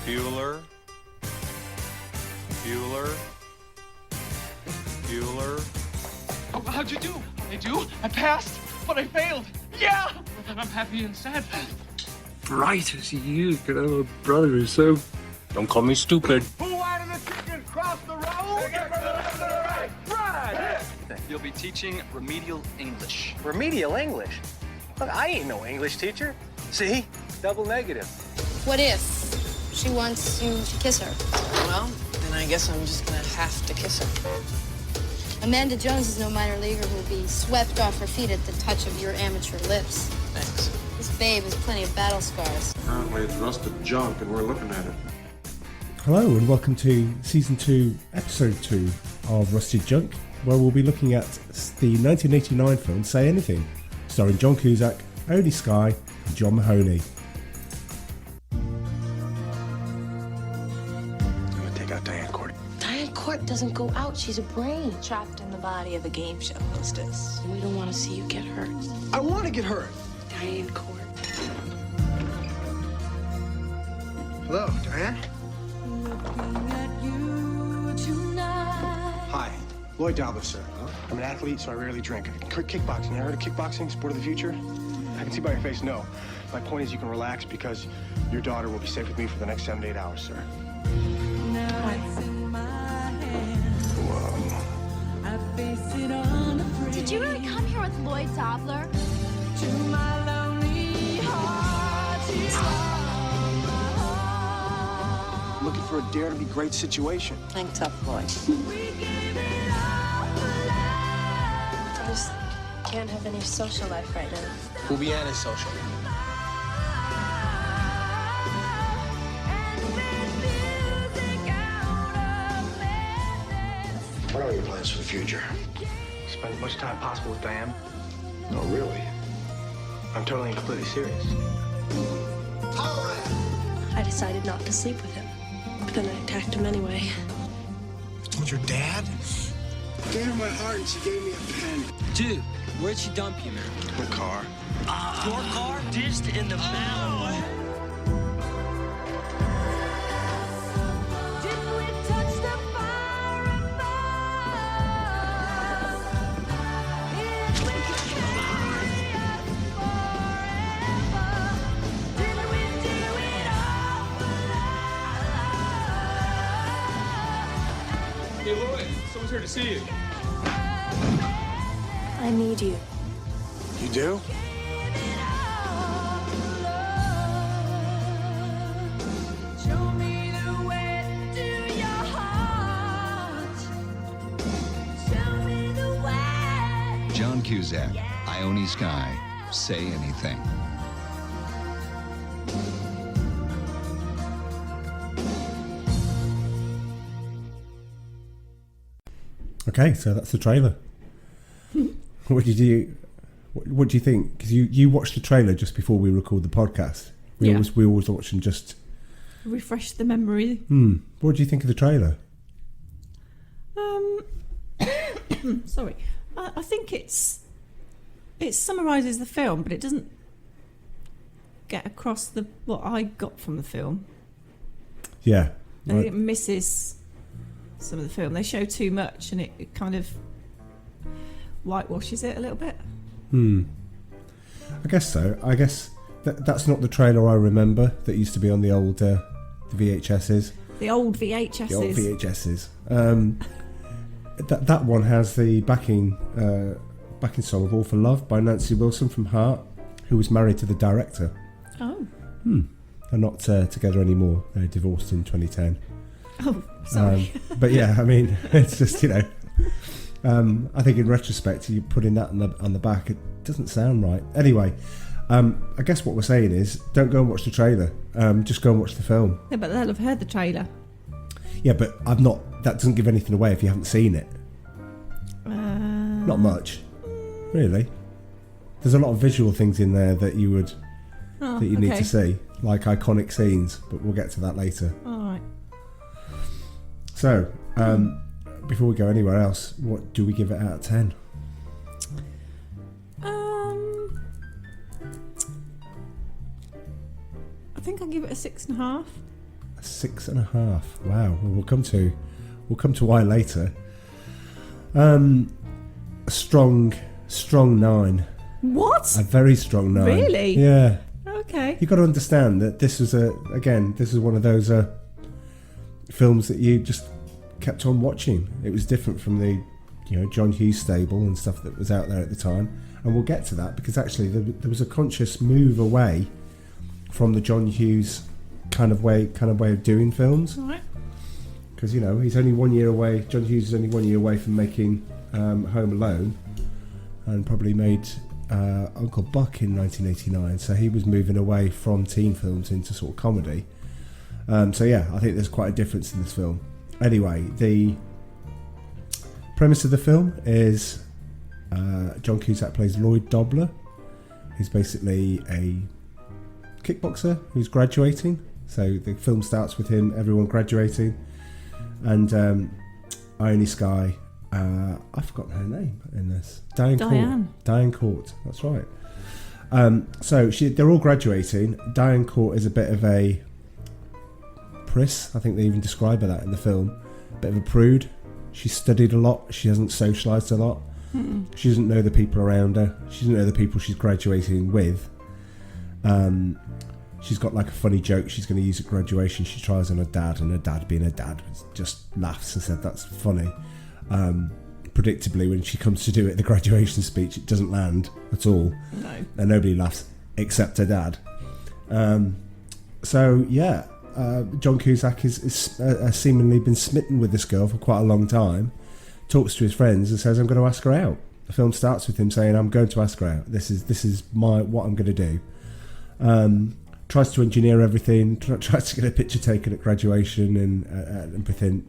Bueller. Oh, how'd you do? I passed, but I failed. Yeah! But then I'm happy and sad. Bright as you could have a brother who's so... Don't call me stupid. Who wanted the chicken cross the road? Right! You'll be teaching remedial English. Remedial English? Look, I ain't no English teacher. See? Double negative. What if she wants you to kiss her? Well, then I guess I'm just gonna have to kiss her. Amanda Jones is no minor leaguer who will be swept off her feet at the touch of your amateur lips. Thanks. This babe has plenty of battle scars. Apparently it's rusted junk and we're looking at it. Hello and welcome to Season 2, Episode 2 of Rusted Junk, where we'll be looking at the 1989 film Say Anything, starring John Cusack, Ione, Skye and John Mahoney. I'm gonna take out Diane Court. Diane Court doesn't go out. She's a brain trapped in the body of a game show hostess. We don't want to see you get hurt. I want to get hurt. Diane Court. Hello, Diane? Hi, Lloyd Dobler, sir. I'm an athlete, so I rarely drink. Kickboxing. You heard of kickboxing? Sport of the future? I can see by your face, no. My point is you can relax because your daughter will be safe with me for the next 7 to 8 hours, sir. Did you really come here with Lloyd Dobler? I'm looking for a dare-to-be great situation. Hang tough, Lloyd. I just can't have any social life right now. We'll be antisocial. What are your plans for the future? Spend as much time possible with Diane. No, really? I'm totally and completely serious. I decided not to sleep with him, but then I attacked him anyway. You told your dad? I gave her my heart and she gave me a pen. Dude, where'd she dump you, man? The car. Your car? Dished in the mouth. Hey, Lloyd, someone's here to see you. I need you. You do? John Cusack, Ione, Skye, Say Anything. Okay, so that's the trailer. What do you think? Because you watched the trailer just before we record the podcast. We always watch and just refresh the memory. What do you think of the trailer? Sorry, I think it summarises the film, but it doesn't get across what I got from the film. Yeah, I think it misses some of the film. They show too much, and it kind of whitewashes it a little bit. I guess so. I guess that's not the trailer I remember that used to be on the old the VHSs. The old VHSs. The old VHSs. That one has the backing song of All for Love by Nancy Wilson from Heart, who was married to the director. Oh. They're not together anymore. They divorced in 2010. Oh, sorry. But yeah, I mean, it's just, I think in retrospect, you putting that on the back, it doesn't sound right. Anyway, I guess what we're saying is, don't go and watch the trailer. Just go and watch the film. Yeah, but they'll have heard the trailer. Yeah, but that doesn't give anything away if you haven't seen it. Not much, really. There's a lot of visual things in there that you need to see, like iconic scenes, but we'll get to that later. All right. So, before we go anywhere else, what do we give it out of 10? I think I'll give it a 6.5. A 6.5. Wow. Well, we'll come to why later. A strong 9. What? A very strong 9. Really? Yeah. Okay. You've got to understand that this was one of those films that you just kept on watching. It was different from the John Hughes stable and stuff that was out there at the time, and we'll get to that because actually there was a conscious move away from the John Hughes kind of way of doing films. All right. Because he's only 1 year away. John Hughes is only 1 year away from making Home Alone, and probably made Uncle Buck in 1989. So he was moving away from teen films into sort of comedy. So yeah, I think there's quite a difference in this film. Anyway, the premise of the film is John Cusack plays Lloyd Dobler. He's basically a kickboxer who's graduating. So the film starts with everyone graduating, and Ione Skye, I've forgotten her name in this. Diane Court. That's right. So they're all graduating. Diane Court is a bit of a priss. I think they even describe her that in the film. A bit of a prude. She's studied a lot. She hasn't socialised a lot. Mm-mm. She doesn't know the people around her. She doesn't know the people she's graduating with. She's got like a funny joke she's going to use at graduation. She tries on her dad, and her dad, being her dad, just laughs and said that's funny. Predictably, when she comes to do it at the graduation speech, it doesn't land at all. No. And nobody laughs except her dad. So yeah, John Cusack has seemingly been smitten with this girl for quite a long time. Talks to his friends and says, "I'm going to ask her out." The film starts with him saying, "I'm going to ask her out. This is what I'm going to do." Tries to engineer everything. Tries to get a picture taken at graduation and everything.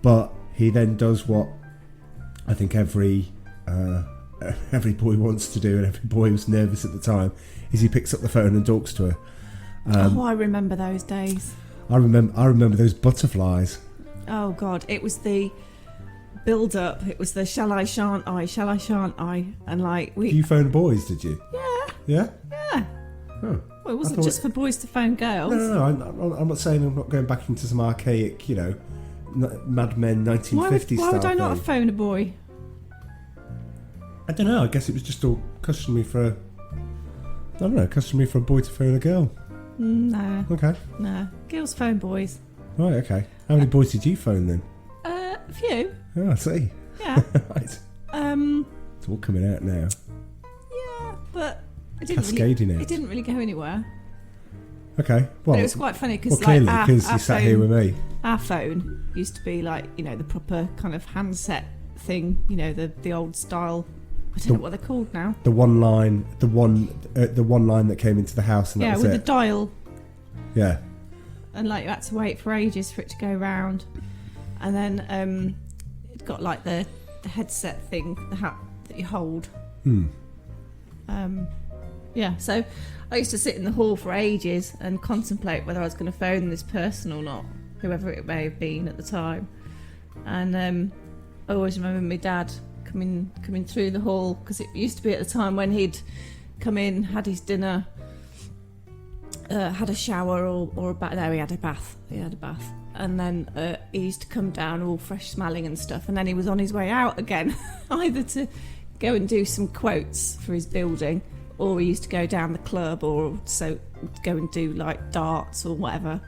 But he then does what I think every boy wants to do, and every boy was nervous at the time, is he picks up the phone and talks to her. I remember those days. I remember those butterflies. Oh God, it was the build-up. It was the shall I, shan't I, and like we. You phoned boys, did you? Yeah. Yeah. Yeah. Oh. Well, it wasn't just for boys to phone girls. No. I'm not saying I'm not going back into some archaic, Mad Men 1950s Why would I not thing. phone a boy? I don't know. I guess it was just all customary for a boy to phone a girl. No. Okay. No. Girls phone boys. Right. Okay. How many boys did you phone then? A few. Oh, I see. Yeah. Right. It's all coming out now. Yeah, but it didn't really go anywhere. Okay. Well, but it was quite funny because clearly because you sat here with me. Our phone used to be like the proper kind of handset thing. The old style. I don't know what they're called now. The one line that came into the house, and that was with it. the dial. Yeah. And like you had to wait for ages for it to go round, and then it got like the headset thing, the hat that you hold. Yeah, so I used to sit in the hall for ages and contemplate whether I was going to phone this person or not, whoever it may have been at the time. And I always remember my dad coming through the hall, because it used to be at the time when he'd come in, had his dinner, had a shower or a bath. No, he had a bath. And then he used to come down all fresh smelling and stuff, and then he was on his way out again, either to go and do some quotes for his building, or he used to go down the club, or so go and do like darts or whatever.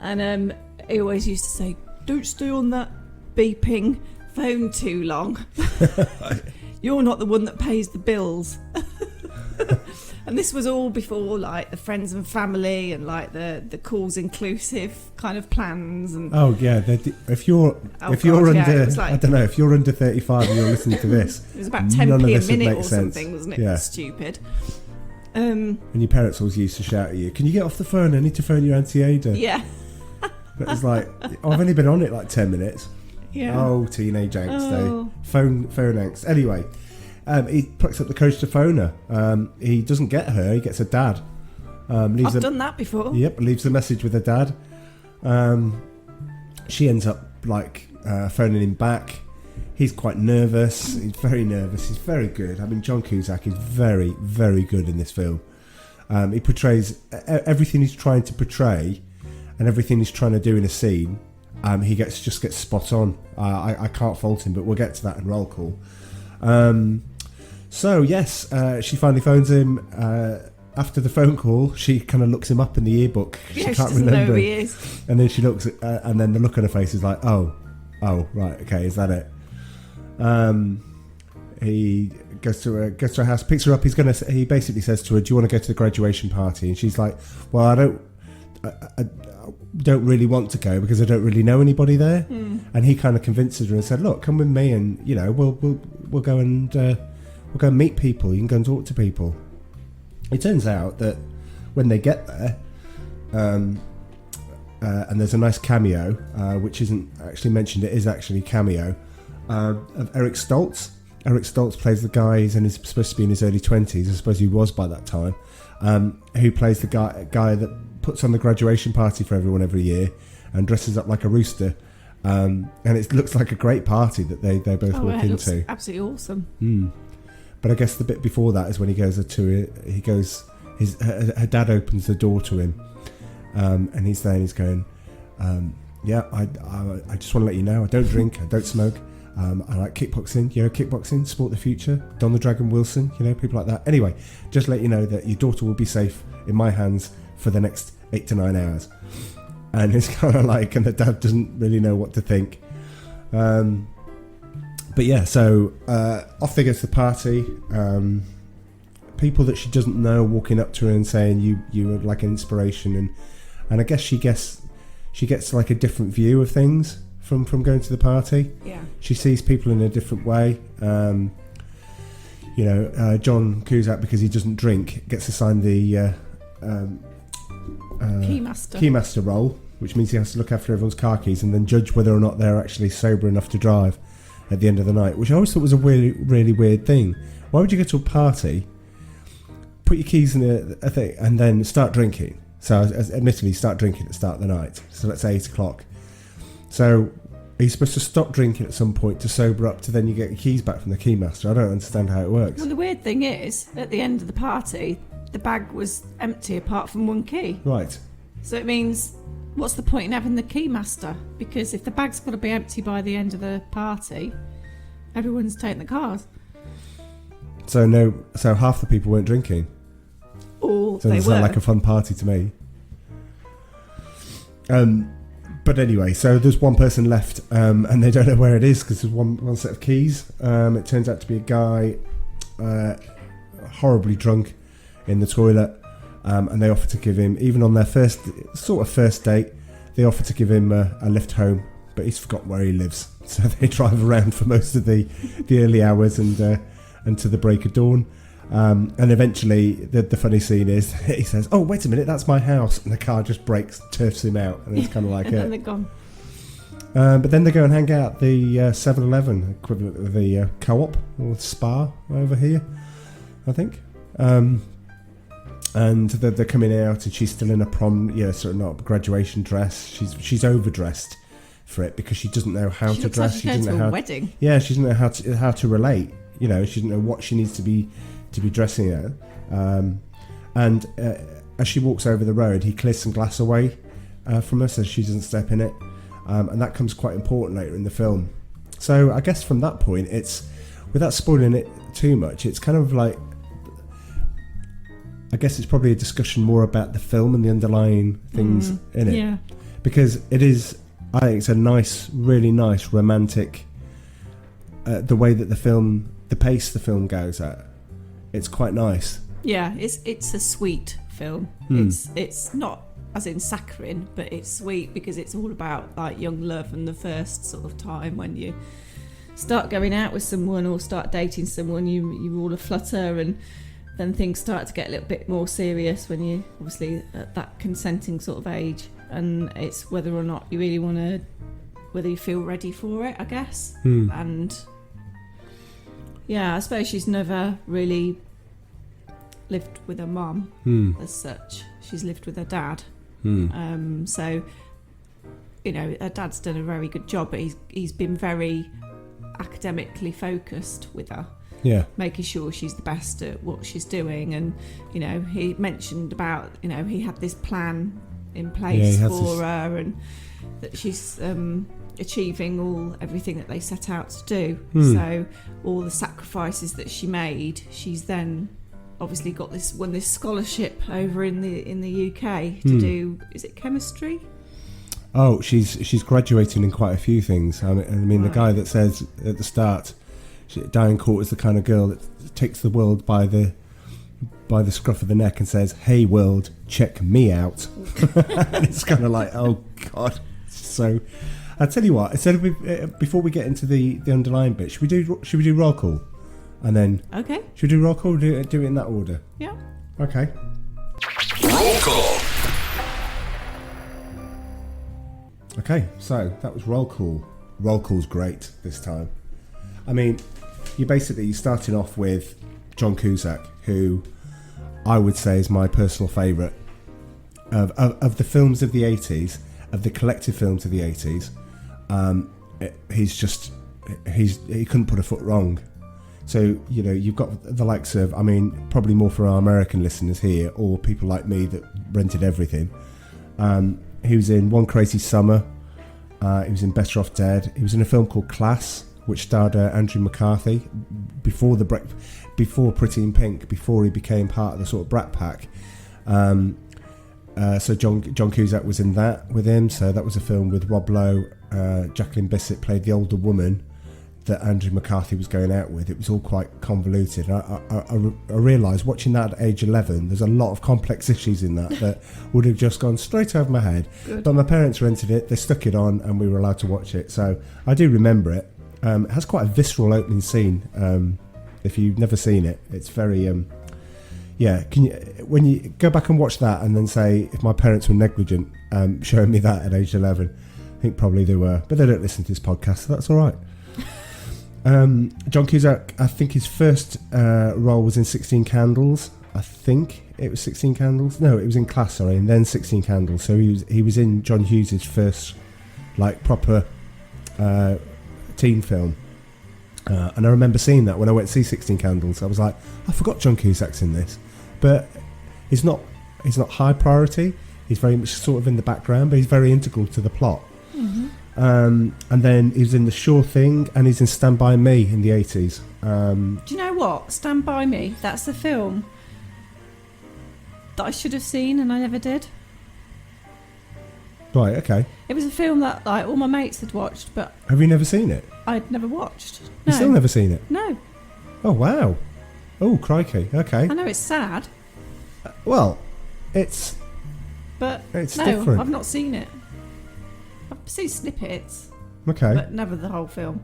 And he always used to say, "Don't stay on that beeping phone too long. You're not the one that pays the bills." And this was all before like the friends and family and like the calls inclusive kind of plans. And if you're under, like, I don't know, if you're under 35 and you're listening to this, it was about 10p a minute or something, wasn't it? Yeah. Stupid. And your parents always used to shout at you, "Can you get off the phone? I need to phone your Auntie Ada." Yeah. But it's like, I've only been on it like 10 minutes. Yeah. Oh, teenage angst, phone angst. Anyway, he plucks up the courage to phone her. He doesn't get her, he gets her dad. I've done that before. Yep, leaves a message with her dad. She ends up like phoning him back. He's quite nervous. He's very nervous. He's very good. I mean, John Cusack is very, very good in this film. He portrays everything he's trying to portray, and everything he's trying to do in a scene, he just gets spot on. I can't fault him, but we'll get to that in roll call. So yes, she finally phones him. After the phone call, she kind of looks him up in the yearbook. Yeah, she she doesn't know who he is. And then she looks, and then the look on her face is like, oh, right, okay, is that it? He goes to her house, picks her up. He basically says to her, "Do you want to go to the graduation party?" And she's like, "Well, I don't really want to go because I don't really know anybody there." And he kind of convinces her and said, "Look, come with me, and we'll go and meet people. You can go and talk to people." It turns out that when they get there, and there's a nice cameo, which isn't actually mentioned. It is actually a cameo of Eric Stoltz. Eric Stoltz plays the guy, he's supposed to be in his early 20s, I suppose he was by that time, who plays the guy that puts on the graduation party for everyone every year and dresses up like a rooster. And it looks like a great party that they both walk into. Looks absolutely awesome. But I guess the bit before that is when he goes to it. Her dad opens the door to him, and he's there and he's going, "Yeah, I just want to let you know, I don't drink, I don't smoke. I like kickboxing, kickboxing, sport the future, Don the Dragon Wilson, people like that. Anyway, just let you know that your daughter will be safe in my hands for the next 8 to 9 hours." And it's kind of like, and the dad doesn't really know what to think. But yeah, so off they go to the party. People that she doesn't know walking up to her and saying, you are like an inspiration, and I guess she gets like a different view of things from going to the party. Yeah. She sees people in a different way. John Cusack, because he doesn't drink, gets assigned the keymaster role, which means he has to look after everyone's car keys and then judge whether or not they're actually sober enough to drive at the end of the night, which I always thought was a really, really weird thing. Why would you go to a party, put your keys in a thing, and then start drinking? So, admittedly, start drinking at the start of the night. So let's say 8 o'clock. So are you supposed to stop drinking at some point to sober up to then you get your keys back from the keymaster? I don't understand how it works. Well, the weird thing is, at the end of the party, the bag was empty apart from one key. Right. So it means, what's the point in having the keymaster? Because if the bag's got to be empty by the end of the party, everyone's taking the cars. So half the people weren't drinking. Or so they it were. Sound like a fun party to me. But anyway, so there's one person left, and they don't know where it is because there's one set of keys. It turns out to be a guy horribly drunk in the toilet, and they offer to give him, even on their first date, they offer to give him a lift home, but he's forgotten where he lives. So they drive around for most of the early hours and to the break of dawn. And eventually, the funny scene is he says, "Oh, wait a minute, that's my house," and the car just brakes, turfs him out, and it's kind of like and it. then they're gone. But then they go and hang out at the 7-Eleven, equivalent of the Co-op or Spa over here, I think. And they're coming out, and she's still in a not graduation dress. She's overdressed for it because she doesn't know how to dress. She doesn't know how. Wedding. Yeah, she doesn't know how to relate. She doesn't know what she needs to be dressing at. And as she walks over the road, he clears some glass away from her so she doesn't step in it. And that comes quite important later in the film. So I guess from that point, it's, without spoiling it too much, it's kind of like, I guess it's probably a discussion more about the film and the underlying things in it. Yeah. Because it is, I think it's a nice, really nice, romantic, the way that the pace the film goes at. It's quite nice. Yeah, it's a sweet film. It's not as in saccharine, but it's sweet because it's all about like young love and the first sort of time when you start going out with someone or start dating someone, you're all aflutter, and then things start to get a little bit more serious when you're obviously at that consenting sort of age, and it's whether or not you really want to, whether you feel ready for it, I guess. And yeah, I suppose she's never really lived with her mum as such. She's lived with her dad. So, her dad's done a very good job, but he's been very academically focused with her. Yeah. Making sure she's the best at what she's doing. And, he mentioned about, he had this plan in place has for this- her, and that she's achieving everything that they set out to do. So all the sacrifices that she made, she's then obviously won this scholarship over in the UK to do, is it chemistry? Oh, she's graduating in quite a few things. I mean, the guy that says at the start, Diane Court is the kind of girl that takes the world by the scruff of the neck and says, "Hey world, check me out." And it's kind of like, oh god. So I'll tell you what, instead of before we get into the underlying bit, should we do roll call? And then should we do roll call or do it in that order? Yeah. Okay. Roll call. Okay, so that was roll call. Roll call's great this time. I mean, you're starting off with John Cusack, who I would say is my personal favourite of the films of the 80s, of the collective films of the 80s. He couldn't put a foot wrong. So, you know, you've got the likes of, I mean, probably more for our American listeners here, or people like me that rented everything. He was in One Crazy Summer. He was in Better Off Dead. He was in a film called Class, which starred Andrew McCarthy before Pretty in Pink, before he became part of the sort of Brat Pack. So John Cusack was in that with him. So that was a film with Rob Lowe. Jacqueline Bisset played the older woman that Andrew McCarthy was going out with. It was all quite convoluted. I realised watching that at age 11, there's a lot of complex issues in that would have just gone straight over my head. Good. But my parents rented it, they stuck it on, and we were allowed to watch it. So I do remember it. It has quite a visceral opening scene. If you've never seen it, it's very... when you go back and watch that and then say, if my parents were negligent showing me that at age 11, I think probably they were. But they don't listen to this podcast, so that's all right. John Cusack, I think his first role was in 16 Candles. I think it was 16 Candles. No, it was in Class, sorry, and then 16 Candles. So he was in John Hughes' first proper teen film. And I remember seeing that when I went to see 16 Candles. I was like, I forgot John Cusack's in this. But he's not high priority. He's very much sort of in the background, but he's very integral to the plot. Mm-hmm. And then he was in The Sure Thing, and he's in Stand By Me in the 80s. Do you know what? Stand By Me, that's the film that I should have seen and I never did. Right, okay. It was a film that all my mates had watched, but... Have you never seen it? I'd never watched. No. You've still never seen it? No. Oh, wow. Oh, crikey, okay. I know it's sad. Well, it's different. I've not seen it. I've seen snippets. Okay. But never the whole film.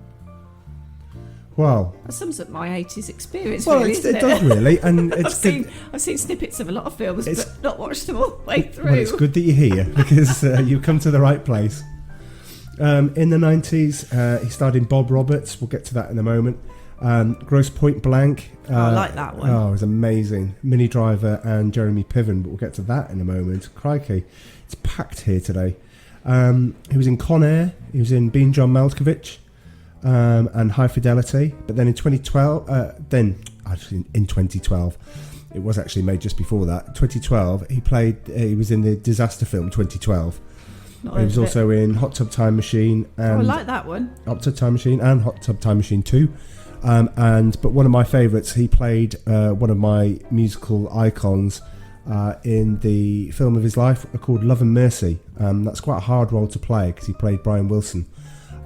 Well, that sums up my 80s experience. Well, really, it does really, and it's I've seen snippets of a lot of films, but not watched them all the way through. Well, it's good that you're here because you've come to the right place. In the 90s, he starred in Bob Roberts. We'll get to that in a moment. Gross Point Blank. I like that one. Oh, it was amazing. Minnie Driver and Jeremy Piven, but we'll get to that in a moment. Crikey, it's packed here today. He was in Con Air. He was in Being John Malkovich. And High Fidelity, but then in 2012, in 2012, it was actually made just before that. 2012, he was in the disaster film 2012. He was also in Hot Tub Time Machine and I like that one. Hot Tub Time Machine and Hot Tub Time Machine 2. But one of my favourites, he played one of my musical icons in the film of his life called Love and Mercy. That's quite a hard role to play because he played Brian Wilson.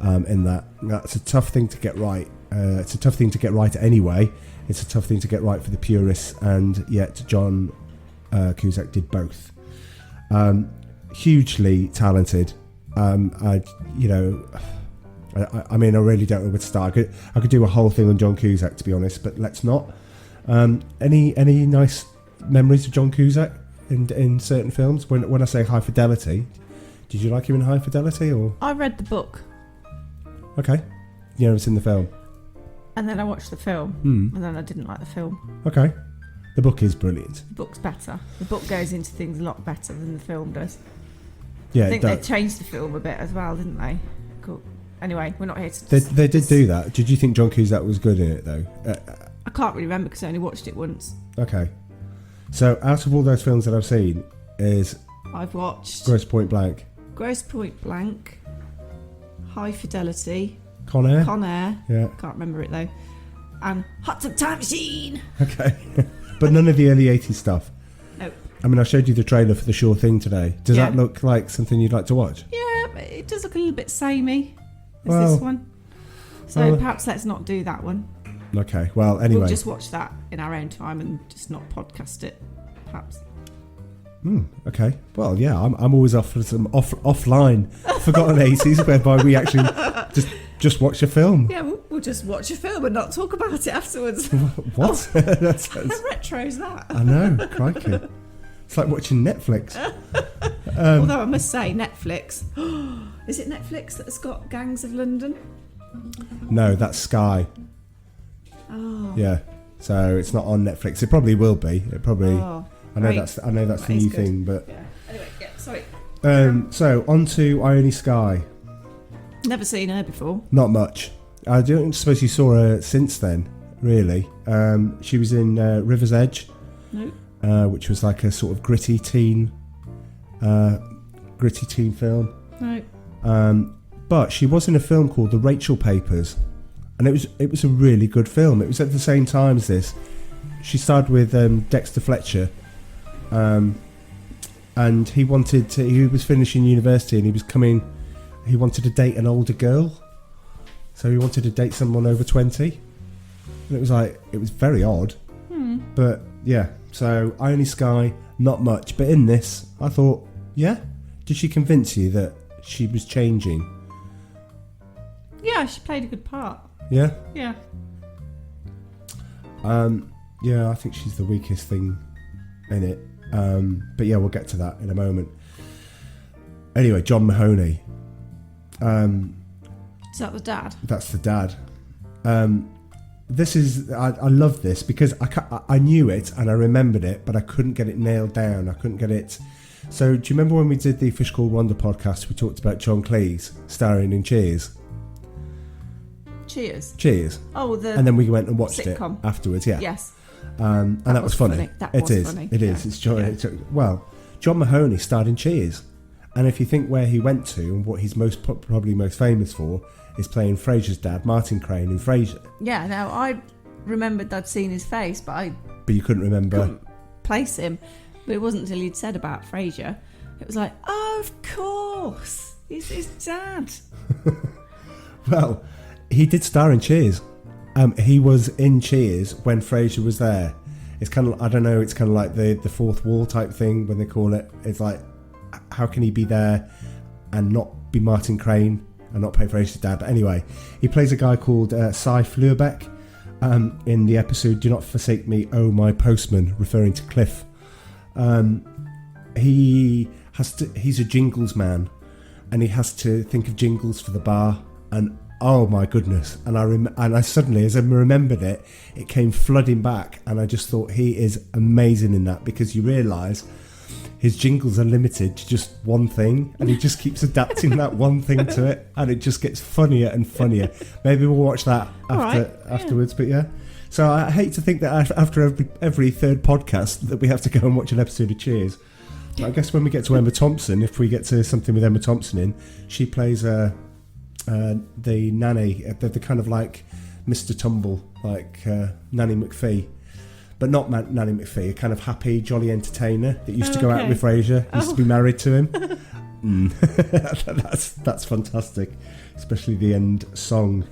In that. That's a tough thing to get right. It's a tough thing to get right anyway. It's a tough thing to get right for the purists, and yet John Cusack did both. Hugely talented. I mean, I really don't know where to start. I could do a whole thing on John Cusack, to be honest, but let's not. Any nice memories of John Cusack in certain films? When I say High Fidelity, did you like him in High Fidelity? Or I read the book. Okay. You never seen the film? And then I watched the film. And then I didn't like the film. Okay. The book is brilliant. The book's better. The book goes into things a lot better than the film does. Yeah, I think they changed the film a bit as well, didn't they? Cool. Anyway, we're not here to... They did do that. Did you think John Cusack was good in it, though? I can't really remember because I only watched it once. Okay. So, out of all those films that I've seen, is I've watched Gross Point Blank. Gross Point Blank, High Fidelity, Con Air? Con Air. Yeah. Can't remember it though. And Hot Tub Time Machine. Okay. But none of the early 80s stuff. No. I mean, I showed you the trailer for The Sure Thing today. Does that look like something you'd like to watch? Yeah, but it does look a little bit samey as Well, this one. So perhaps let's not do that one. Okay, well, anyway. We'll just watch that in our own time and just not podcast it, perhaps. Okay. Well, yeah, I'm always off for some offline forgotten 80s whereby we actually just watch a film. Yeah, we'll just watch a film and not talk about it afterwards. What? How retro is that? I know, crikey. It's like watching Netflix. Although I must say, Netflix. Is it Netflix that's got Gangs of London? No, that's Skye. Oh. Yeah. So it's not on Netflix. It probably will be. It probably. Oh, I know great. that's the is new good. thing, but. Yeah. Anyway, yeah. Sorry. So on to Ione Skye. Never seen her before. Not much. I don't suppose you saw her since then, really. She was in River's Edge, which was like a sort of gritty teen film. No. But she was in a film called The Rachel Papers, and it was a really good film. It was at the same time as this. She starred with Dexter Fletcher, and he was finishing university and he wanted to date an older girl, so he wanted to date someone over 20, and it was very odd. But yeah, so Ione Skye, not much, but in this I thought, yeah, did she convince you that she was changing? Yeah, she played a good part. Yeah. Yeah. Yeah, I think she's the weakest thing in it. But yeah, we'll get to that in a moment. Anyway, John Mahoney. Is that the dad? That's the dad. This is I love this because I knew it and I remembered it, but I couldn't get it nailed down. I couldn't get it. So do you remember when we did the Fish Called Wanda podcast? We talked about John Cleese starring in Cheers. Cheers. Oh, and then we went and watched sitcom. It afterwards. Yeah. Yes. And that was funny. It is. Funny. It is. It's John. Yeah. Well, John Mahoney starred in Cheers, and if you think where he went to and what he's probably most famous for is playing Frasier's dad, Martin Crane, in Frasier. Yeah. Now I remembered I'd seen his face, but you couldn't remember. Couldn't place him. But it wasn't until he'd said about Frasier, it was like, oh, of course, he's his dad. Well, he did star in Cheers. He was in Cheers when Frasier was there. It's kind of, I don't know, it's kind of like the fourth wall type thing when they call it. It's like, how can he be there and not be Martin Crane and not play Frasier's dad? But anyway, he plays a guy called Cy Fleurbeck in the episode Do Not Forsake Me, Oh My Postman, referring to Cliff. He's a jingles man, and he has to think of jingles for the bar, and oh my goodness! And I suddenly, as I remembered it, it came flooding back, and I just thought he is amazing in that, because you realise his jingles are limited to just one thing, and he just keeps adapting that one thing to it, and it just gets funnier and funnier. Maybe we'll watch that afterwards, but yeah. So I hate to think that after every third podcast that we have to go and watch an episode of Cheers. But I guess when we get to Emma Thompson, if we get to something with Emma Thompson in, she plays the nanny, the kind of like Mr. Tumble, like Nanny McPhee. But not Nanny McPhee, a kind of happy, jolly entertainer that used to go out with Frasier, used to be married to him. That's fantastic, especially the end song.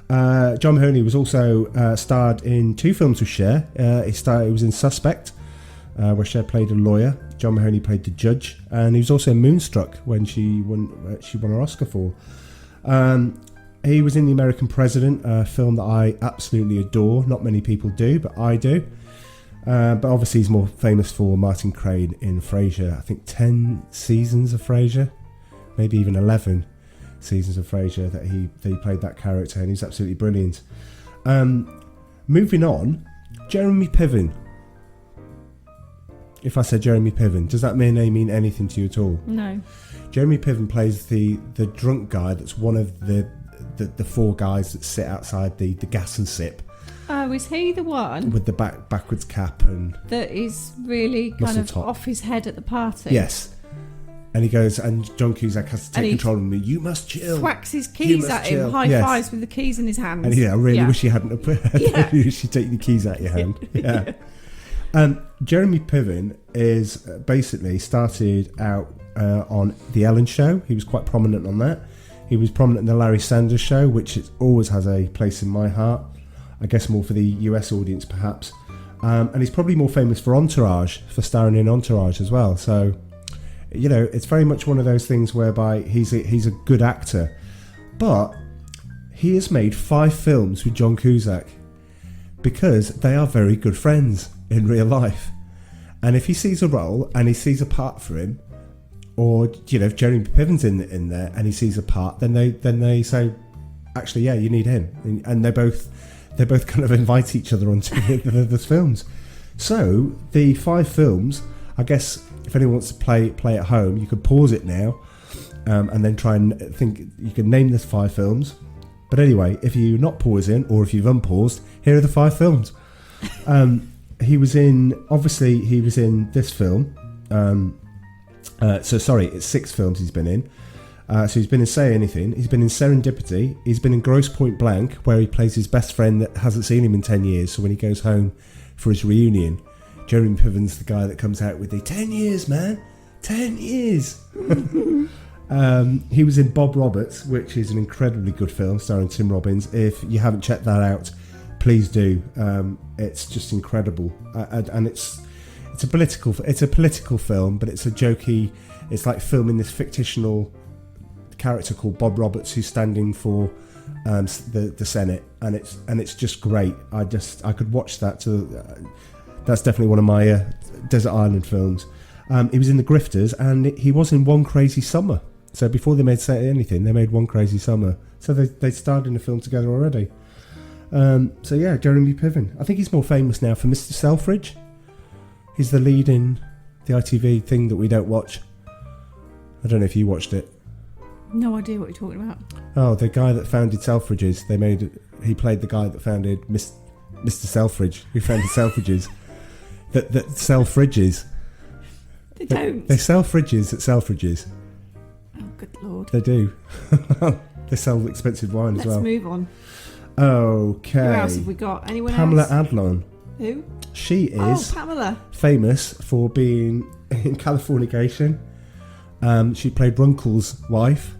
John Mahoney was also starred in 2 films with Cher. He was in Suspect, where Cher played a lawyer. John Mahoney played the judge, and he was also in Moonstruck when she won her Oscar for. He was in The American President, a film that I absolutely adore. Not many people do, but I do. But obviously he's more famous for Martin Crane in Frasier. I think 10 seasons of Frasier, maybe even 11 seasons of Frasier that he played that character, and he's absolutely brilliant. Moving on, Jeremy Piven. If I said Jeremy Piven, does that name mean anything to you at all? No. Jeremy Piven plays the drunk guy that's one of the 4 guys that sit outside the gas and sip. Oh, is he the one with the backwards cap and that is really kind of off his head at the party? Yes. And he goes, and John Cusack has to take And he control of me. You must chill. Whacks his You keys must at chill. him, high Yes. fives with the keys in his hands. And I really wish he hadn't. I really wish he'd taken the keys out of your hand. Yeah. Jeremy Piven is basically started out on The Ellen Show. He was quite prominent on that. He was prominent in The Larry Sanders Show, which always has a place in my heart. I guess more for the US audience, perhaps. And he's probably more famous for Entourage, for starring in Entourage as well. So, you know, it's very much one of those things whereby he's a good actor. But he has made 5 films with John Cusack because they are very good friends in real life. And if he sees a role and he sees a part for him, or, you know, if Jeremy Piven's in there and he sees a part, then they say, actually, yeah, you need him. And they both kind of invite each other onto the films. So the 5 films, I guess if anyone wants to play at home, you could pause it now and then try and think. You can name the 5 films. But anyway, if you're not pausing or if you've unpaused, here are the 5 films. He was in this film. It's 6 films he's been in. So he's been in Say Anything, he's been in Serendipity, he's been in Grosse Pointe Blank, where he plays his best friend that hasn't seen him in 10 years. So when he goes home for his reunion, Jeremy Piven's the guy that comes out with the 10 years, man, 10 years. He was in Bob Roberts, which is an incredibly good film starring Tim Robbins. If you haven't checked that out, please do. It's just incredible, and it's a political film, but it's a jokey. It's like filming this fictional character called Bob Roberts who's standing for the Senate, and it's just great. I could watch that. That's definitely one of my Desert Island films. He was in The Grifters, and he was in One Crazy Summer. So before they made Say Anything, they made One Crazy Summer. So they starred in a film together already. So yeah, Jeremy Piven. I think he's more famous now for Mr. Selfridge. He's the lead in the ITV thing that we don't watch. I don't know if you watched it. No idea what you're talking about. Oh, the guy that founded Selfridges. He played the guy that founded Mr. Selfridge, who founded Selfridges. that sell fridges. They don't. They sell fridges at Selfridges. Oh, good lord. They do. They sell expensive wine as well. Let's move on. Okay. Who else have we got? Anyone Pamela else? Adlon. Who? She is Pamela. famous for being in Californication. She played Runkle's wife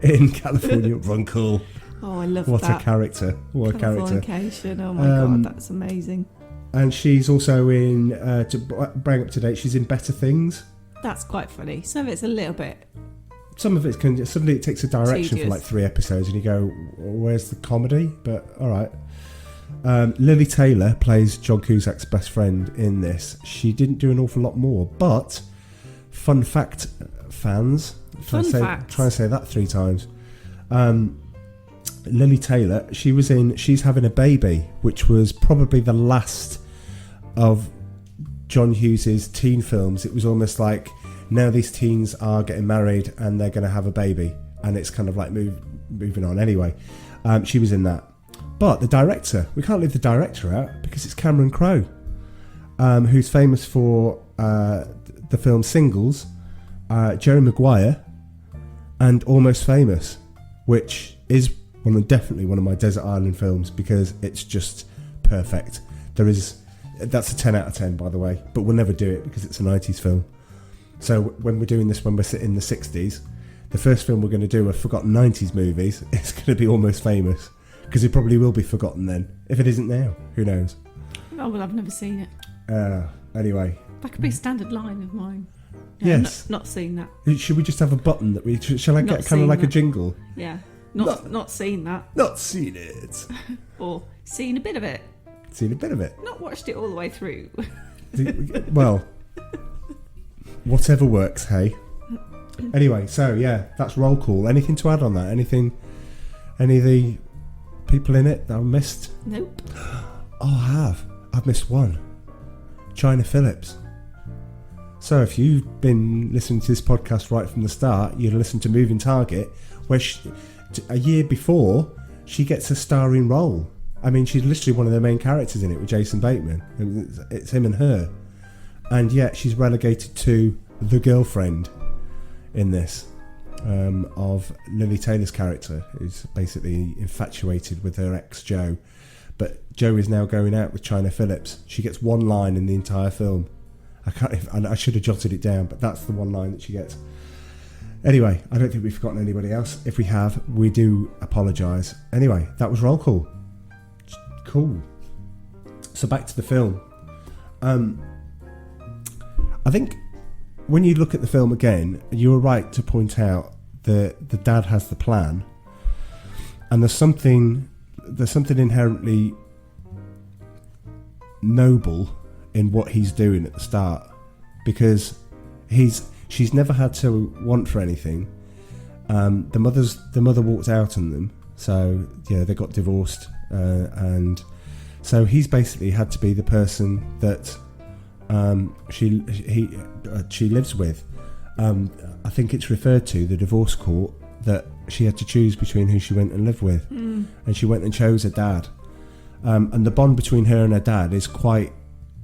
in California. Runkle. Oh, I love what that. What a character. What a character. Californication. Oh my god, that's amazing. And she's also in, to bring up to date, she's in Better Things. That's quite funny. Some of it's a little bit. Some of it suddenly it takes a direction tedious. for like 3 episodes and you go, where's the comedy? But all right. Lily Taylor plays John Cusack's best friend in this. She didn't do an awful lot more, but fun fact, fans. Try and say that 3 times. Lily Taylor, she's having a baby, which was probably the last of John Hughes's teen films. It was almost like now these teens are getting married and they're going to have a baby, and it's kind of like moving on. Anyway, she was in that. But the director, we can't leave the director out because it's Cameron Crowe, who's famous for the film Singles, Jerry Maguire, and Almost Famous, which is definitely one of my Desert Island films because it's just perfect. That's a 10 out of 10, by the way, but we'll never do it because it's a 90s film. So when we're doing this, when we're sitting in the 60s, the first film we're going to do of forgotten 90s movies is going to be Almost Famous, because it probably will be forgotten then. If it isn't now, who knows? Oh, well, I've never seen it. Anyway. That could be a standard line of mine. Yeah, yes. Not seen that. Should we just have a button that we... Shall I get kind of like a jingle? Yeah. Not seen that. Not seen it. Or seen a bit of it. Seen a bit of it. Not watched it all the way through. Well, whatever works, hey? Anyway, so yeah, that's roll call. Anything to add on that? Any of the people in it that I missed? Nope. Oh, I've missed one. China Phillips. So if you've been listening to this podcast right from the start, you'd listen to Moving Target, where a year before she gets a starring role. I mean, she's literally one of the main characters in it with Jason Bateman. It's him and her, and yet she's relegated to the girlfriend. in this of Lily Taylor's character, who's basically infatuated with her ex Joe, but Joe is now going out with China Phillips. She gets one line in the entire film. I should have jotted it down, but that's the one line that she gets. Anyway, I don't think we've forgotten anybody else. If we have, we do apologise. Anyway, that was Roll Call. Cool. So back to the film. I think when you look at the film again, you were right to point out that the dad has the plan, and there's something inherently noble in what he's doing at the start, because she's never had to want for anything. The mother walked out on them, so yeah, they got divorced, and so he's basically had to be the person that she lives with. I think it's referred to, the divorce court, that she had to choose between who she went and lived with, and she went and chose her dad. And the bond between her and her dad is quite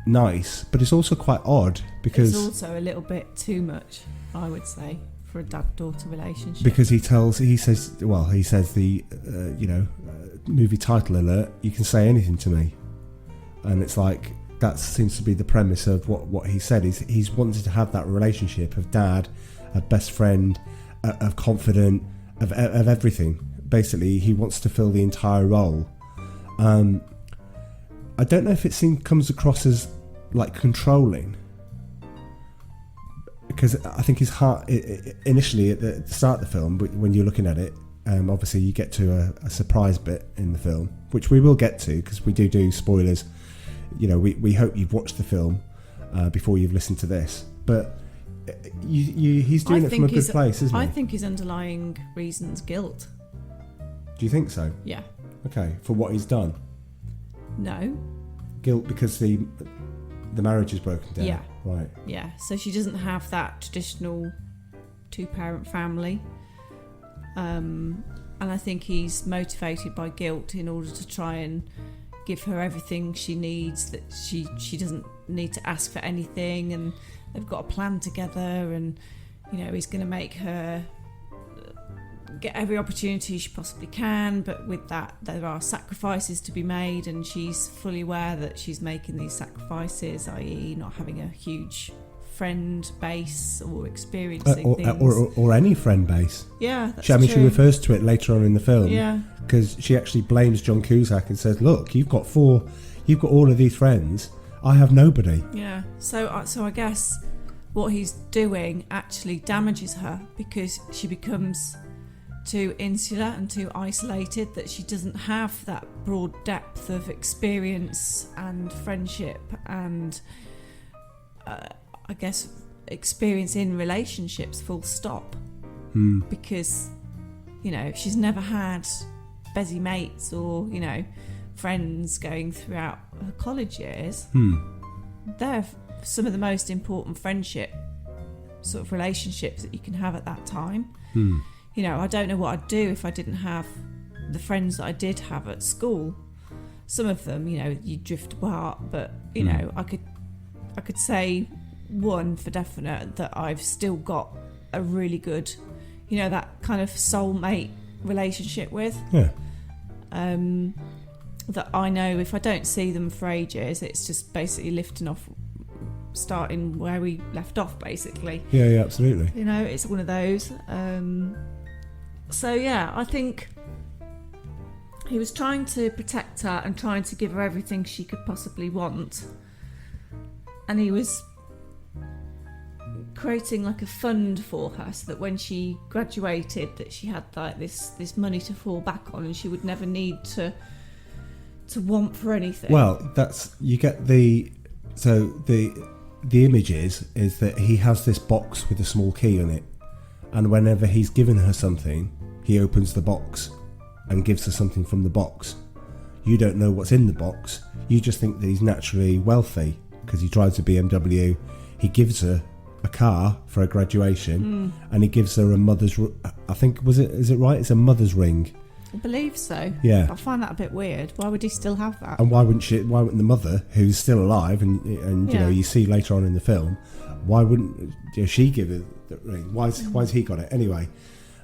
nice, but it's also quite odd, because it's also a little bit too much, I would say, for a dad-daughter relationship. Because he says the movie title alert, you can say anything to me, and it's like that seems to be the premise of what he said. He's wanted to have that relationship of dad, of best friend, of confidant, of everything. Basically, he wants to fill the entire role. I don't know if it comes across as like controlling, because I think his heart initially at the start of the film, when you're looking at it, obviously you get to a surprise bit in the film, which we will get to, because we do spoilers. You know, we hope you've watched the film before you've listened to this, but he's doing it from a good place, isn't he? I think his underlying reason's guilt. Do you think so? Yeah. Okay, for what he's done? No. Guilt because the marriage is broken down. Yeah. Right. Yeah. So she doesn't have that traditional 2-parent family. And I think he's motivated by guilt in order to try and give her everything she needs, that she doesn't need to ask for anything, and they've got a plan together, and he's going to make her get every opportunity she possibly can, but with that there are sacrifices to be made, and she's fully aware that she's making these sacrifices, i.e. not having a huge friend base or experiencing things. Or any friend base. Yeah, that's true. She refers to it later on in the film. Yeah. Because she actually blames John Cusack and says, look, you've got all of these friends, I have nobody. Yeah. So I guess what he's doing actually damages her, because she becomes too insular and too isolated, that she doesn't have that broad depth of experience and friendship and I guess experience in relationships, full stop. Because she's never had busy mates or friends going throughout her college years. They're some of the most important friendship sort of relationships that you can have at that time. I don't know what I'd do if I didn't have the friends that I did have at school. Some of them, you drift apart, but I could say one for definite that I've still got a really good, that kind of soulmate relationship with. Yeah. That I know if I don't see them for ages, it's just basically lifting off, starting where we left off, basically. Yeah, absolutely. It's one of those. So yeah, I think he was trying to protect her and trying to give her everything she could possibly want, and he was creating like a fund for her so that when she graduated, that she had like this money to fall back on, and she would never need to want for anything. Well, you get the image is that he has this box with a small key on it, and whenever he's given her something, he opens the box and gives her something from the box. You don't know what's in the box. You just think that he's naturally wealthy because he drives a BMW. He gives her a car for her graduation, and he gives her a mother's. I think is it right? It's a mother's ring. I believe so. Yeah. I find that a bit weird. Why would he still have that? And why wouldn't the mother, who's still alive, and you know, you see later on in the film, why wouldn't she give it the ring? Why's he got it anyway?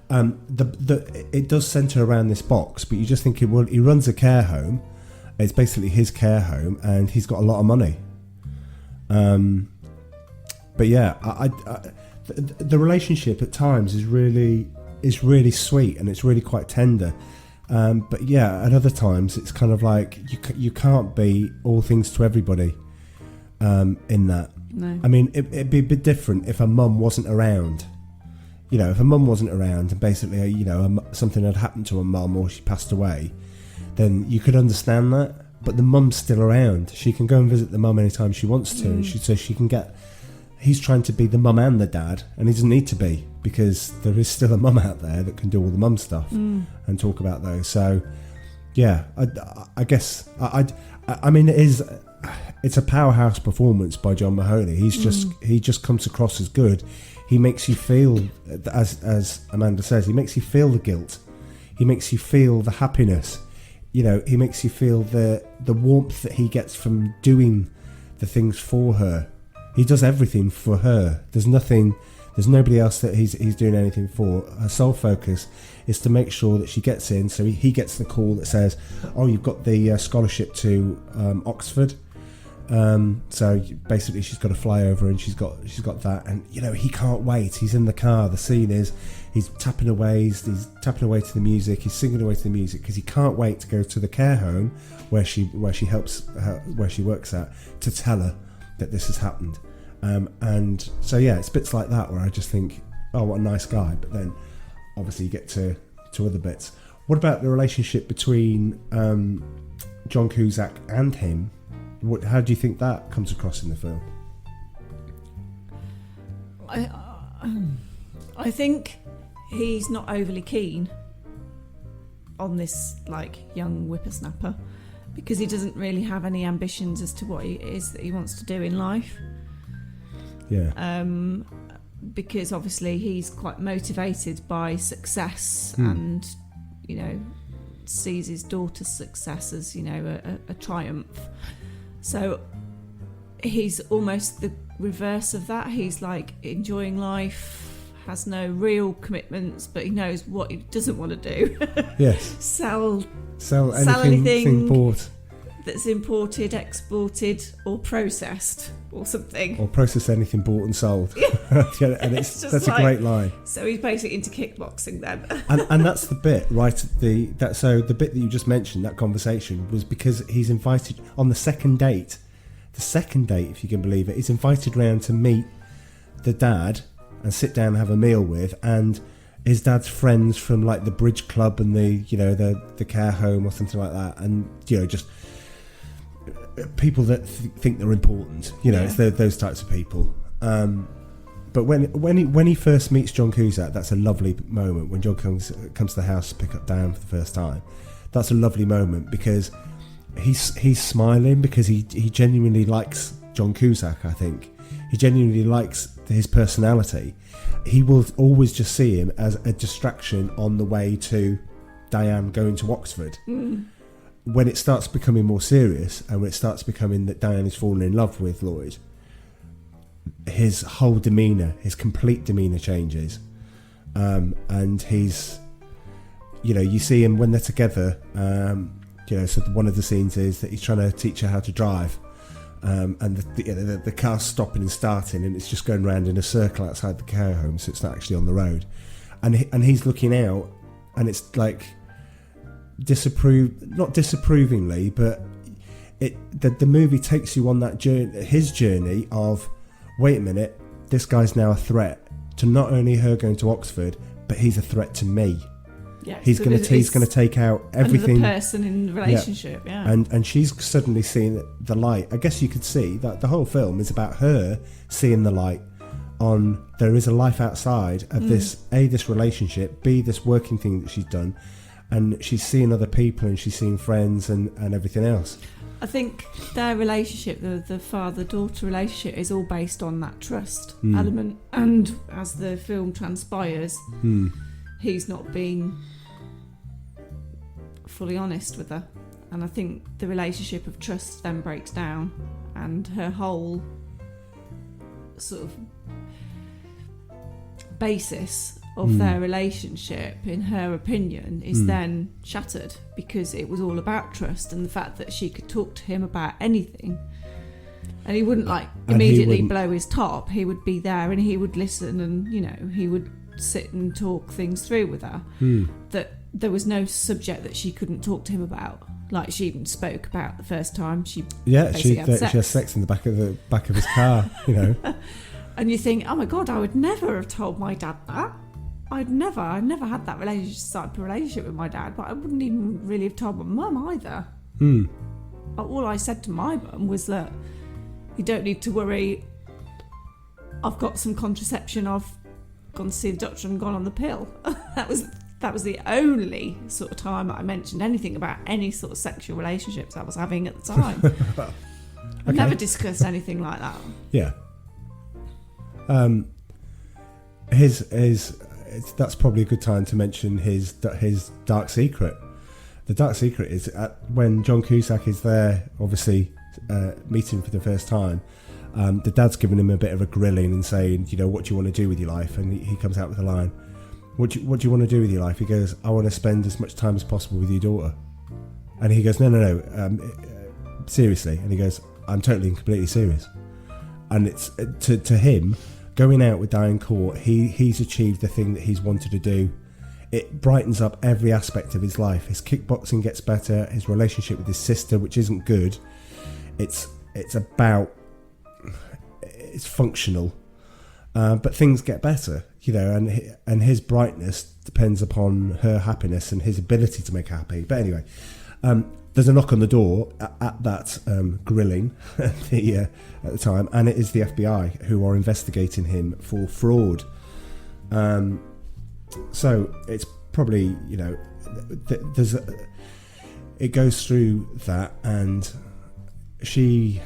It does centre around this box, but you just think he runs a care home. It's basically his care home, and he's got a lot of money. But yeah, the relationship at times is really sweet, and it's really quite tender. But yeah, at other times it's kind of like you can't be all things to everybody. In that, no. I mean, it'd be a bit different if a mum wasn't around. You know, if a mum wasn't around and basically, you know, something had happened to a mum or she passed away, then you could understand that. But the mum's still around. She can go and visit the mum anytime she wants to. So she can get... He's trying to be the mum and the dad, and he doesn't need to be, because there is still a mum out there that can do all the mum stuff and talk about those. So, yeah, I guess... I mean, it's a powerhouse performance by John Mahoney. He just comes across as good. He makes you feel, as Amanda says, he makes you feel the guilt. He makes you feel the happiness. You know, he makes you feel the warmth that he gets from doing the things for her. He does everything for her. There's nobody else that he's doing anything for. Her sole focus is to make sure that she gets in. So he gets the call that says, "Oh, you've got the scholarship to Oxford." So basically she's got to fly over, and she's got that, and you know, he can't wait. He's in the car. The scene is he's tapping away to the music. He's singing away to the music because he can't wait to go to the care home where she helps her, where she works at, to tell her that this has happened. And so yeah, it's bits like that where I just think, oh, what a nice guy. But then obviously you get to other bits. What about the relationship between John Cusack and him? How do you think that comes across in the film? I think he's not overly keen on this like young whippersnapper, because he doesn't really have any ambitions as to what it is that he wants to do in life. Yeah. Because obviously he's quite motivated by success, and you know, sees his daughter's success as, you know, a triumph. So he's almost the reverse of that. He's like enjoying life, has no real commitments, but he knows what he doesn't want to do. Yes. Sell anything bought. That's imported, exported, or processed, or something. Or process anything bought and sold. Yeah, and that's like, a great line. So he's basically into kickboxing then. and that's the bit, right? So the bit that you just mentioned, that conversation, was because he's invited on the second date. The second date, if you can believe it, he's invited round to meet the dad and sit down and have a meal with, and his dad's friends from like the bridge club and the care home or something like that, and you know, just people that think they're important, you know. It's those types of people. But when he first meets John Cusack, that's a lovely moment. When John comes to the house to pick up Diane for the first time, that's a lovely moment, because he's smiling because he genuinely likes John Cusack. I think he genuinely likes his personality. He will always just see him as a distraction on the way to Diane going to Oxford. When it starts becoming more serious, and when it starts becoming that Diane is falling in love with Lloyd, his whole demeanour, his complete demeanour changes. And he's, you know, you see him when they're together, you know, so one of the scenes is that he's trying to teach her how to drive. And the car's stopping and starting, and it's just going round in a circle outside the care home, so it's not actually on the road. And he's looking out, and it's like, not disapprovingly, but the movie takes you on that journey, his journey of, wait a minute, this guy's now a threat to not only her going to Oxford, but he's a threat to me. Yeah, he's going to take out everything. Another person in the relationship, yeah. And she's suddenly seeing the light. I guess you could see that the whole film is about her seeing the light on, there is a life outside of this relationship, B, this working thing that she's done, and she's seeing other people, and she's seeing friends and everything else. I think their relationship, the father-daughter relationship, is all based on that trust element. And as the film transpires, he's not being fully honest with her. And I think the relationship of trust then breaks down, and her whole sort of basis of their relationship, in her opinion, is then shattered, because it was all about trust and the fact that she could talk to him about anything, and he wouldn't immediately blow his top. He would be there and he would listen, and he would sit and talk things through with her. That there was no subject that she couldn't talk to him about. Like, she even spoke about the first time she had sex in the back of his car, And you think, oh my God, I would never have told my dad that. I never had that relationship with my dad, but I wouldn't even really have told my mum either. All I said to my mum was that you don't need to worry. I've got some contraception. I've gone to see the doctor and gone on the pill. That was the only sort of time I mentioned anything about any sort of sexual relationships I was having at the time. I never discussed anything like that. Yeah. That's probably a good time to mention his dark secret. The dark secret is when John Cusack is there, obviously meeting for the first time. The dad's giving him a bit of a grilling and saying, what do you want to do with your life? And he comes out with a line. What do you want to do with your life? He goes, I want to spend as much time as possible with your daughter. And he goes, no, seriously. And he goes, I'm totally and completely serious. And it's to him, going out with Diane Court, he's achieved the thing that he's wanted to do. It brightens up every aspect of his life. His kickboxing gets better. His relationship with his sister, which isn't good, it's functional, but things get better, and his brightness depends upon her happiness and his ability to make her happy. But anyway, there's a knock on the door at that grilling at the time, and it is the FBI who are investigating him for fraud. So it's probably, it goes through that, and to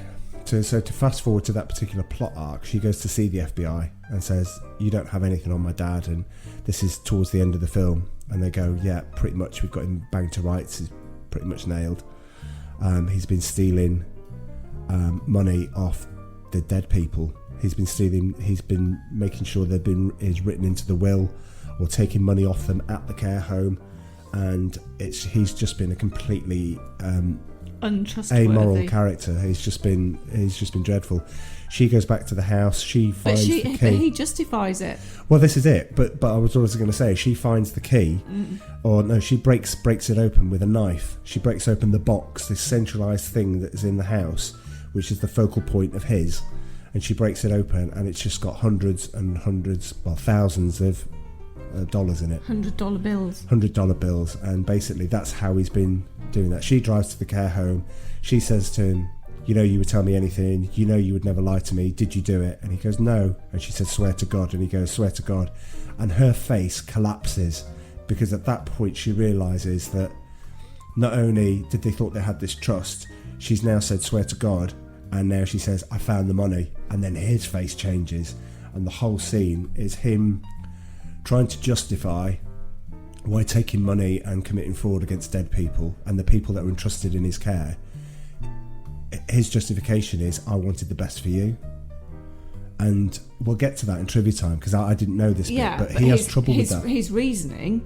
fast forward to that particular plot arc, she goes to see the FBI and says, you don't have anything on my dad, and this is towards the end of the film, and they go, yeah, pretty much, we've got him banged to rights, he's pretty much nailed. He's been stealing money off the dead people. He's been making sure is written into the will, or taking money off them at the care home, and he's just been a completely untrustworthy, amoral character. He's just been dreadful. She goes back to the house. She finds the key. But he justifies it. Well, this is it. But I was always going to say, she finds the key, or no, she breaks it open with a knife. She breaks open the box, this centralised thing that is in the house, which is the focal point of his, and she breaks it open, and it's just got hundreds and hundreds, well, thousands of dollars in it. $100 bills. $100 bills, and basically that's how he's been doing that. She drives to the care home. She says to him, you would tell me anything, you would never lie to me, did you do it? And he goes, no. And she says, swear to God. And he goes, swear to God. And her face collapses, because at that point she realises that not only did they thought they had this trust, she's now said swear to God, and now she says, I found the money. And then his face changes, and the whole scene is him trying to justify why taking money and committing fraud against dead people and the people that are entrusted in his care. His justification is, I wanted the best for you. And we'll get to that in trivia time, because I didn't know this bit, but he has trouble with that. His reasoning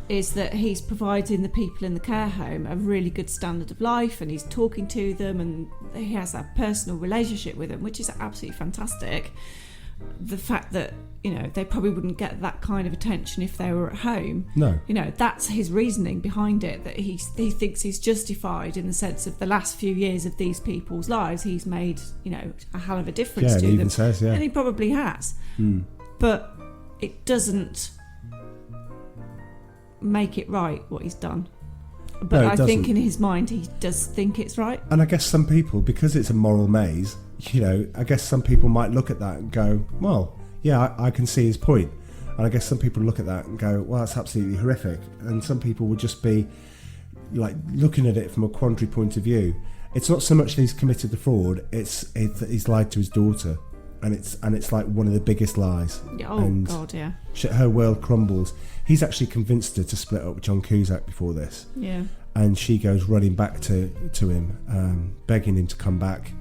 is that he's providing the people in the care home a really good standard of life, and he's talking to them, and he has that personal relationship with them, which is absolutely fantastic. The fact that, they probably wouldn't get that kind of attention if they were at home. No. That's his reasoning behind it, that he thinks he's justified in the sense of the last few years of these people's lives. He's made, a hell of a difference to them. Yeah, he even says, yeah. And he probably has. But it doesn't make it right, what he's done. But I think in his mind, he does think it's right. And I guess some people, because it's a moral maze, I guess some people might look at that and go, well, yeah, I can see his point. And I guess some people look at that and go, well, that's absolutely horrific. And some people would just be like looking at it from a quandary point of view. It's not so much that he's committed the fraud, it's he's lied to his daughter. and it's like one of the biggest lies. Oh, and God, yeah. Her world crumbles. He's actually convinced her to split up with John Cusack before this. Yeah. And she goes running back to him, begging him to come back.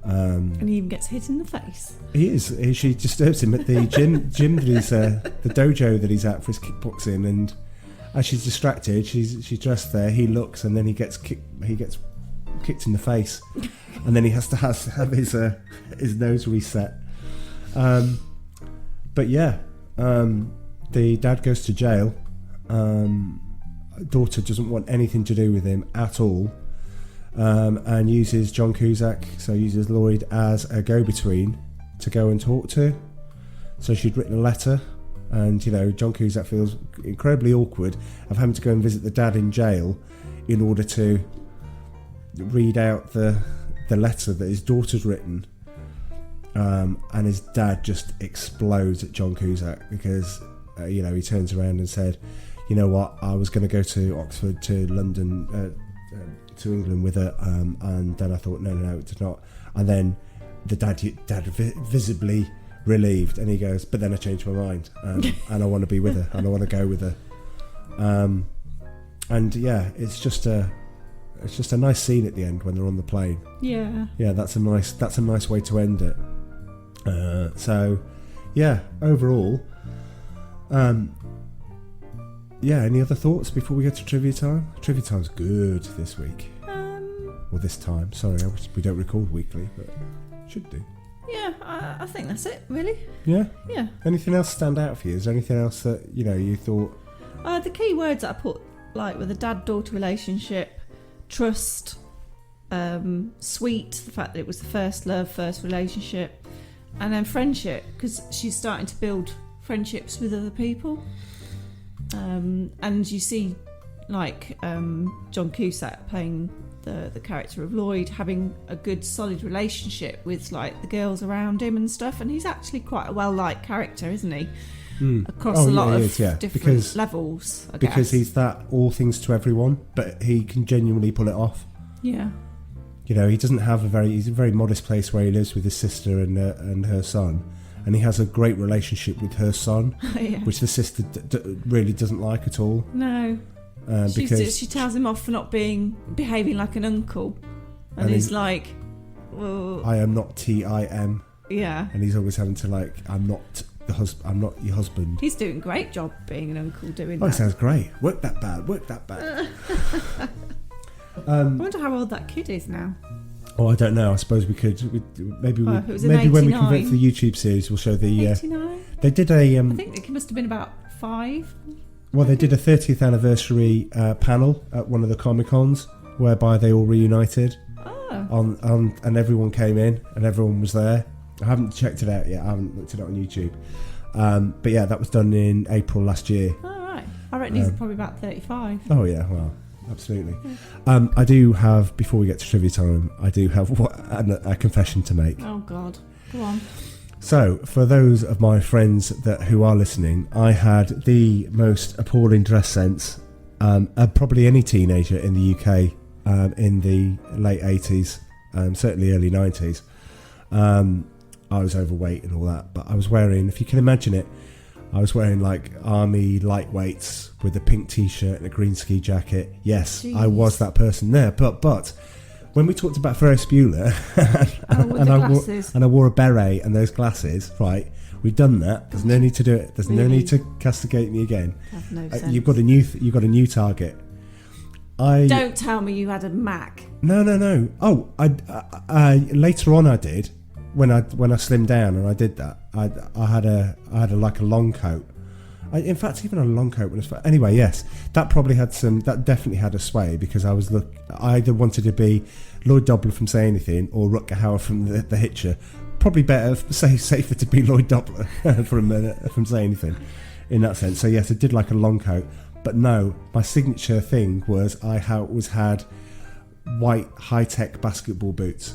And he even gets hit in the face. She disturbs him at the gym that he's the dojo that he's at for his kickboxing, and as she's distracted, she's dressed there. He looks, and then he gets kicked in the face, and then he has to have his nose reset. But yeah, the dad goes to jail. Daughter doesn't want anything to do with him at all. And uses John Cusack, so uses Lloyd as a go-between to go and talk to. So she'd written a letter, and John Cusack feels incredibly awkward of having to go and visit the dad in jail in order to read out the letter that his daughter's written. And his dad just explodes at John Cusack because he turns around and said, "You know what? I was going to go to Oxford, to London." To England with her, and then I thought, no, it's not. And then the dad visibly relieved, and he goes, "But then I changed my mind, and I want to be with her, and I want to go with her." And yeah, it's just a nice scene at the end when they're on the plane. Yeah. Yeah, that's a nice way to end it. So, yeah, overall, yeah, any other thoughts before we get to trivia time? Trivia time's good this week. Or this time. Sorry, we don't record weekly, but should do. Yeah, I think that's it, really. Yeah? Yeah. Anything else stand out for you? Is there anything else that, you thought... The key words that I put, like with a dad-daughter relationship, trust, sweet, the fact that it was the first love, first relationship, and then friendship, because she's starting to build friendships with other people. And you see, like, John Cusack playing the character of Lloyd, having a good, solid relationship with, like, the girls around him and stuff. And he's actually quite a well-liked character, isn't he? Across a lot of different levels, I guess. Because he's that all things to everyone, but he can genuinely pull it off. Yeah. He doesn't have he's a very modest place where he lives with his sister and her son. And he has a great relationship with her son, yeah. Which the sister really doesn't like at all. No, because she tells him off for not behaving like an uncle, and he's like, "Well, I am not Tim." Yeah, and he's always having to I'm not your husband. He's doing a great job being an uncle doing that. It sounds great. Work that bad. I wonder how old that kid is now. Oh, I don't know. I suppose we could maybe when we convert the YouTube series, we'll show the. 89? They did a. I think it must have been about 5. Well, they did a 30th anniversary panel at one of the Comic-Cons whereby they all reunited. Oh. And everyone came in and everyone was there. I haven't checked it out yet. I haven't looked it up on YouTube. But yeah, that was done in April last year. Oh, right. I reckon he's probably about 35. Oh yeah, well. Absolutely. I do have, before we get to trivia time, I do have a confession to make. Oh God, go on. So, for those of my friends who are listening, I had the most appalling dress sense of probably any teenager in the UK in the late 80s, certainly early 90s. I was overweight and all that, but I was wearing, if you can imagine it, I was wearing like army lightweights with a pink t-shirt and a green ski jacket. Yes, jeez. I was that person there. But when we talked about Ferris Bueller and I wore a beret and those glasses, right? We've done that. There's no need to do it. There's no need to castigate me again. No sense. You've got a new target. Don't tell me you had a Mac. No. Oh, I later on I did. When I slimmed down and I did that, I had a like a long coat. In fact, even a long coat when anyway, yes, that definitely had a sway because I either wanted to be Lloyd Dobler from Say Anything or Rutger Hauer from the Hitcher. Probably safer to be Lloyd Dobler from Say Anything in that sense. So yes, I did like a long coat, but no, my signature thing was I had white high-tech basketball boots.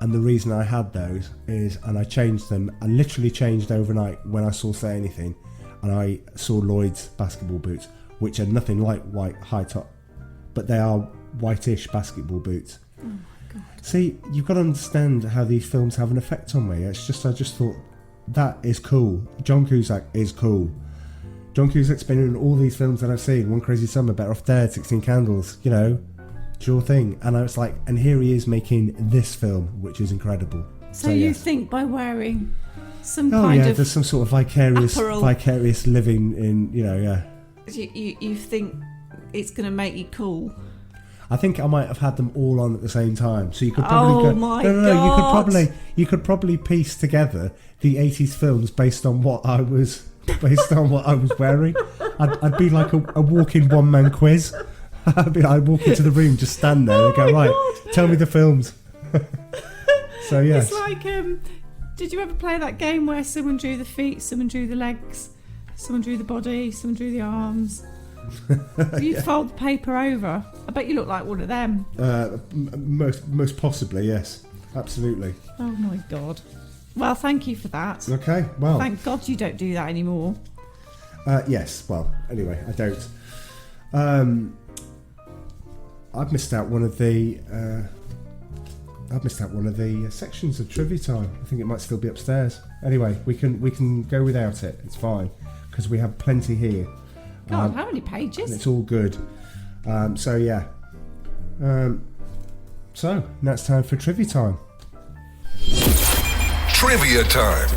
And the reason I had those is, and I changed them, I literally changed overnight when I saw Say Anything, and I saw Lloyd's basketball boots, which are nothing like white high top, but they are whitish basketball boots. Oh my See, you've got to understand how these films have an effect on me. I just thought, that is cool. John Cusack is cool. John Cusack's been in all these films that I've seen. One Crazy Summer, Better Off Dead, 16 Candles, you know, sure thing. And I was like, and here he is making this film, which is incredible. So you think by wearing some kind of... there's some sort of vicarious living in, You think it's going to make you cool? I think I might have had them all on at the same time, so you could probably God. You could probably piece together the 80s films based on what I was wearing. I'd be like a walking one-man quiz. I'd walk into the room, just stand there, and go, right, tell me the films. So yeah, it's like did you ever play that game where someone drew the feet, someone drew the legs, someone drew the body, someone drew the arms? You'd fold the paper over. I bet you look like one of them. Most possibly, yes, absolutely. Oh my God. Well, thank you for that. Okay, well, thank God you don't do that anymore. Yes, well, anyway, I don't. I've missed out one of the sections of Trivia Time. I think it might still be upstairs. Anyway, we can go without it. It's fine because we have plenty here. God, how many pages? It's all good. So yeah. So now it's time for Trivia Time. Trivia Time.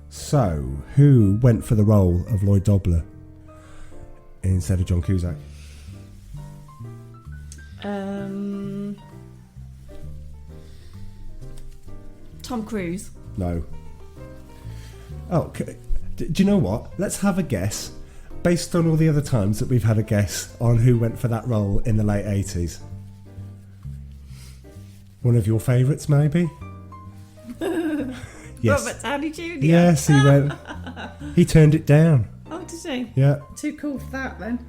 So, who went for the role of Lloyd Dobler instead of John Cusack? Tom Cruise. No. Oh, okay. Do you know what? Let's have a guess based on all the other times that we've had a guess on who went for that role in the late 80s. One of your favourites, maybe? Yes. Robert Downey Jr. Yes, he went. He turned it down. Oh, did he? Yeah. Too cool for that then.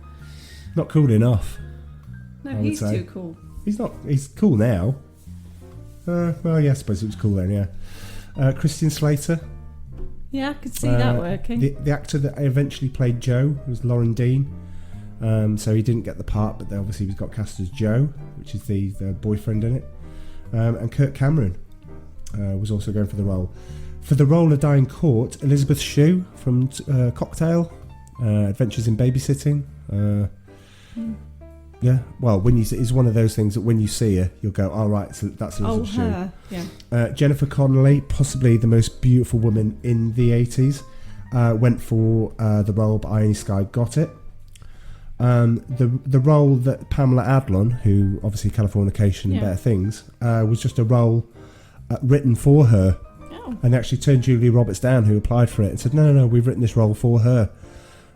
Not cool enough. No, I would he's say. too cool. He's not. He's cool now. Well, yeah, I suppose it was cool then. Yeah. Christian Slater. Yeah, I could see that working. The actor that eventually played Joe was Lauren Dean. So he didn't get the part, but obviously he got cast as Joe, which is the boyfriend in it. And Kirk Cameron was also going for the role. For the role of Diane Court, Elizabeth Shue from Cocktail, Adventures in Babysitting. Yeah, well, it's one of those things that when you see her, you'll go, "Oh right, so that's Elizabeth Shue." Her, yeah. Jennifer Connelly, possibly the most beautiful woman in the 80s, went for the role, but Ione Skye got it. The role that Pamela Adlon, who obviously Californication and Better Things, was just a role written for her. Oh. And they actually turned Julia Roberts down, who applied for it, and said, "No, we've written this role for her,"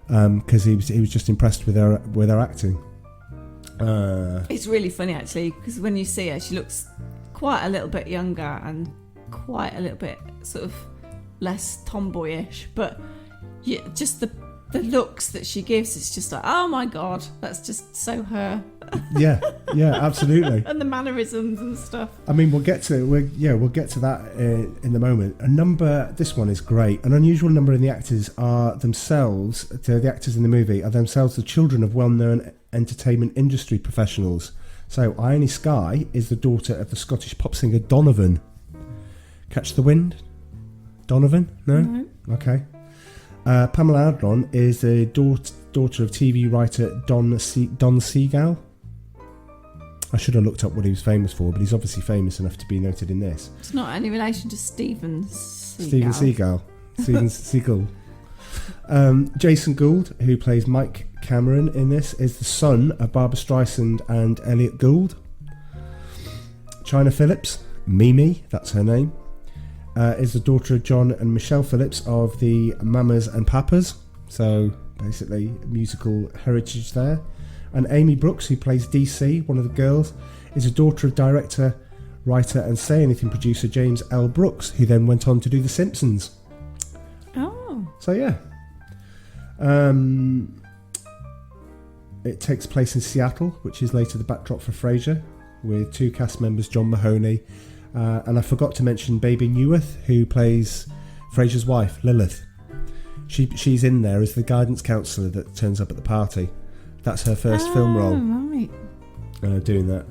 because he was just impressed with her acting. It's really funny actually, because when you see her, she looks quite a little bit younger and quite a little bit sort of less tomboyish, but just the looks that she gives, it's just like, oh my God, that's just so her. yeah, absolutely. And the mannerisms and stuff. I mean, we'll get to that in the moment. This one is great. An unusual number in the actors are themselves, the actors in the movie are themselves the children of well-known entertainment industry professionals. So Ione Skye is the daughter of the Scottish pop singer Donovan. Catch the Wind? Donovan? No? Okay. Pamela Adlon is the daughter of TV writer Don Seagal. I should have looked up what he was famous for, but he's obviously famous enough to be noted in this. It's not any relation to Steven Seagal. Steven Seagal. Jason Gould, who plays Mike Cameron in this, is the son of Barbra Streisand and Elliot Gould. China Phillips, Mimi, that's her name, is the daughter of John and Michelle Phillips of the Mamas and Papas. So basically musical heritage there. And Amy Brooks, who plays DC, one of the girls, is a daughter of director, writer and Say Anything producer James L. Brooks, who then went on to do The Simpsons. Oh. So yeah. It takes place in Seattle, which is later the backdrop for Frasier, with two cast members, John Mahoney, and I forgot to mention Baby Newirth, who plays Frasier's wife, Lilith. She's in there as the guidance counsellor that turns up at the party. That's her first film role. Right. doing that.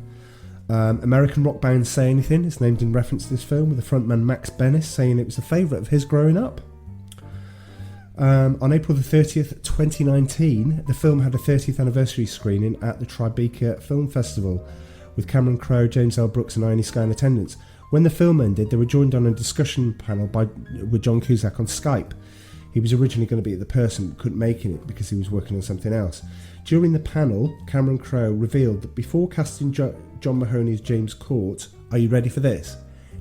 American rock band Say Anything is named in reference to this film, with the frontman Max Bennis saying it was a favourite of his growing up. On April the 30th, 2019, the film had a 30th anniversary screening at the Tribeca Film Festival, with Cameron Crowe, James L. Brooks and Ione Skye in attendance. When the film ended, they were joined on a discussion panel with John Cusack on Skype. He was originally going to be at the person, but couldn't make it because he was working on something else. During the panel, Cameron Crowe revealed that before casting John Mahoney as James Court, are you ready for this?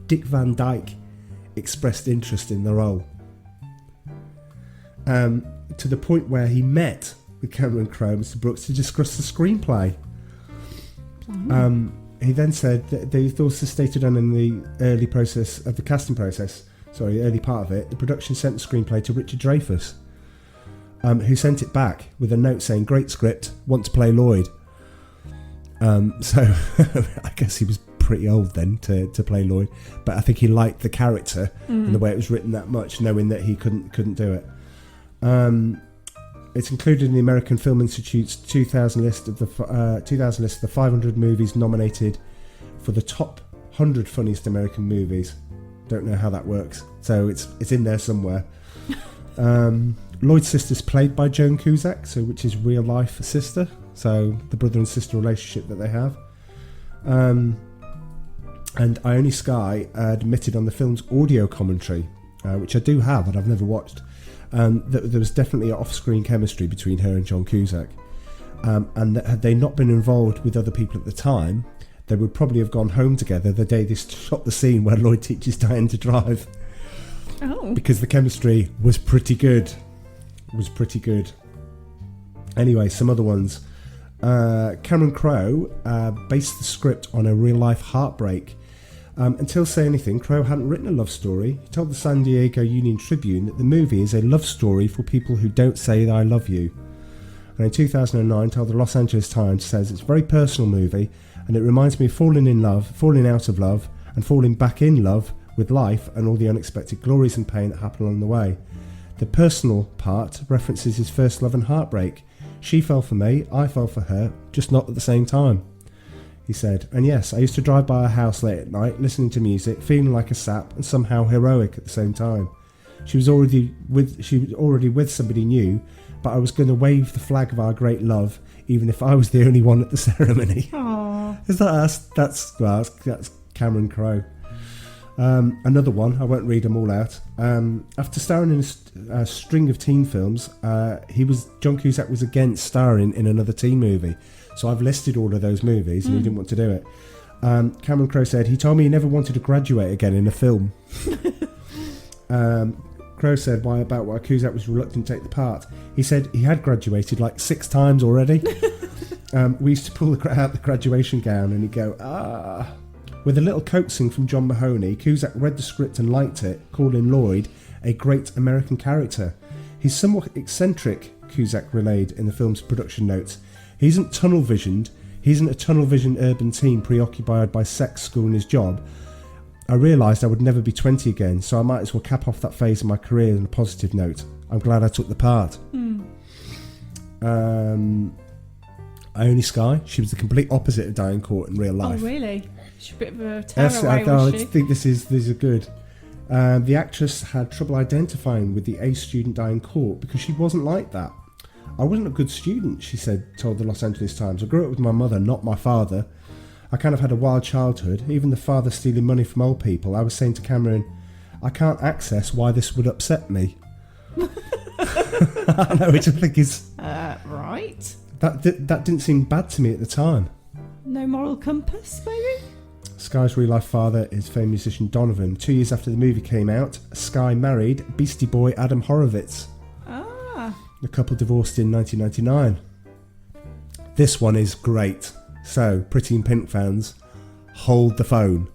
Dick Van Dyke expressed interest in the role. To the point where he met with Cameron Crowe and Mr. Brooks to discuss the screenplay. He then said that they also stated on in the early process of the casting process, early part of it, the production sent the screenplay to Richard Dreyfuss, who sent it back with a note saying, great script, want to play Lloyd. So I guess he was pretty old then to play Lloyd, but I think he liked the character and the way it was written that much, knowing that he couldn't do it. It's included in the American Film Institute's 2000 list of the 500 movies nominated for the top 100 funniest American movies. Don't know how that works, so it's in there somewhere. Lloyd's sister's played by Joan Cusack, which is real life sister, so the brother and sister relationship that they have. And Ione Skye admitted on the film's audio commentary, which I do have but I've never watched, that there was definitely off-screen chemistry between her and John Cusack, and that had they not been involved with other people at the time, they would probably have gone home together the day they shot the scene where Lloyd teaches Diane to drive. Because the chemistry was pretty good. Anyway, some other ones. Cameron Crowe based the script on a real-life heartbreak. Until Say Anything, Crowe hadn't written a love story. He told the San Diego Union Tribune that the movie is a love story for people who don't say that I love you. And in 2009, told the Los Angeles Times, says it's a very personal movie, and it reminds me of falling in love, falling out of love, and falling back in love with life and all the unexpected glories and pain that happen along the way. The personal part references his first love and heartbreak. She fell for me, I fell for her, just not at the same time. He said, and yes, I used to drive by her house late at night, listening to music, feeling like a sap and somehow heroic at the same time. She was already with somebody new, but I was going to wave the flag of our great love, even if I was the only one at the ceremony. Aww. That's Cameron Crowe. Another one, I won't read them all out. After starring in a string of teen films, John Cusack was against starring in another teen movie. So I've listed all of those movies, and he didn't want to do it. Cameron Crowe said he told me he never wanted to graduate again in a film. Crowe said why Cusack was reluctant to take the part. He said he had graduated like 6 times already. We used to pull out the graduation gown, and he'd go, ah. With a little coaxing from John Mahoney, Cusack read the script and liked it, calling Lloyd a great American character. He's somewhat eccentric, Cusack relayed in the film's production notes. He isn't a tunnel visioned urban teen preoccupied by sex, school and his job. I realised I would never be 20 again, so I might as well cap off that phase of my career on a positive note. I'm glad I took the part. Ione Skye, she was the complete opposite of Diane Court in real life. Oh, really? She's a bit of a tearaway, was she? I think these are good. The actress had trouble identifying with the A student Diane Court because she wasn't like that. I wasn't a good student, she told the Los Angeles Times. I grew up with my mother, not my father. I kind of had a wild childhood, even the father stealing money from old people. I was saying to Cameron, I can't access why this would upset me. I know, which I think is... right. That didn't seem bad to me at the time. No moral compass, maybe? Skye's real-life father is famed musician Donovan. 2 years after the movie came out, Skye married Beastie Boy Adam Horovitz. The couple divorced in 1999. This one is great. So, Pretty in Pink fans, hold the phone.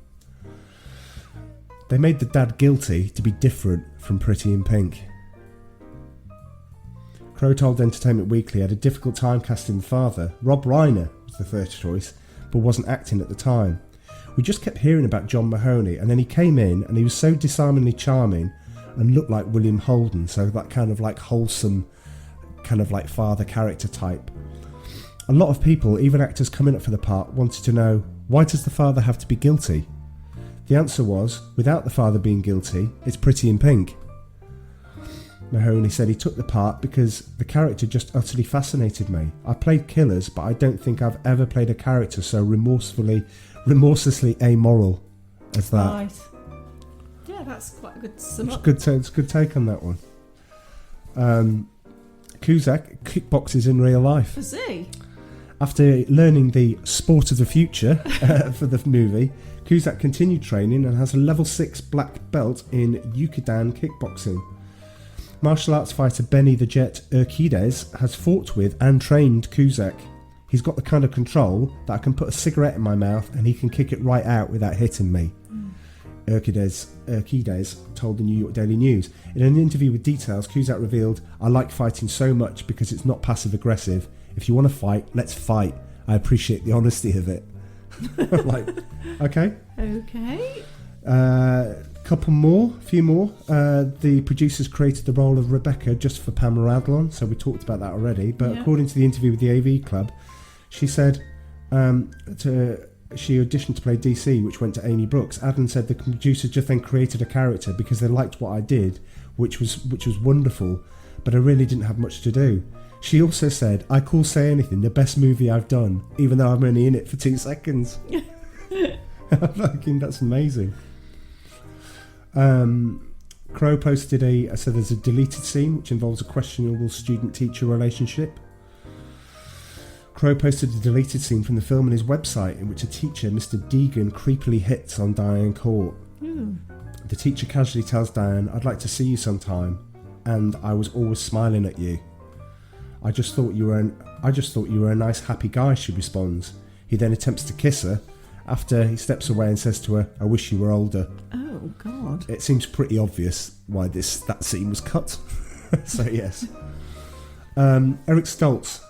They made the dad guilty to be different from Pretty in Pink. Crowe told Entertainment Weekly he had a difficult time casting the father. Rob Reiner was the first choice, but wasn't acting at the time. We just kept hearing about John Mahoney, and then he came in and he was so disarmingly charming and looked like William Holden, so that kind of like wholesome, kind of like father character type. A lot of people, even actors coming up for the part, wanted to know, why does the father have to be guilty? The answer was, without the father being guilty, it's Pretty in Pink. Mahoney said he took the part because the character just utterly fascinated me. I played killers, but I don't think I've ever played a character so remorselessly amoral as that. Right. Yeah, that's quite a good sum up. It's a good take on that one. Cusack kickboxes in real life. Was he? After learning the sport of the future for the movie, Cusack continued training and has a level 6 black belt in Yukidan kickboxing. Martial arts fighter Benny the Jet Urquidez has fought with and trained Cusack. He's got the kind of control that I can put a cigarette in my mouth and he can kick it right out without hitting me. Urquidez told the New York Daily News. In an interview with Details, Cusack revealed, I like fighting so much because it's not passive aggressive. If you want to fight, let's fight. I appreciate the honesty of it. Like, okay. Okay. A few more. The producers created the role of Rebecca just for Pamela Adlon, so we talked about that already. But according to the interview with the AV Club, she said she auditioned to play DC, which went to Amy Brooks. Adlon said the producers just then created a character because they liked what I did, which was wonderful, but I really didn't have much to do. She also said, I call Say Anything the best movie I've done, even though I'm only in it for 2 seconds. Fucking, that's amazing. Crowe posted there's a deleted scene which involves a questionable student-teacher relationship. Crowe posted a deleted scene from the film on his website in which a teacher, Mr. Deegan, creepily hits on Diane Court. The teacher casually tells Diane, I'd like to see you sometime, and I was always smiling at you. I just thought you were a nice, happy guy, she responds. He then attempts to kiss her. After, he steps away and says to her, I wish you were older. Oh, God. It seems pretty obvious why that scene was cut. So, yes. Eric Stoltz.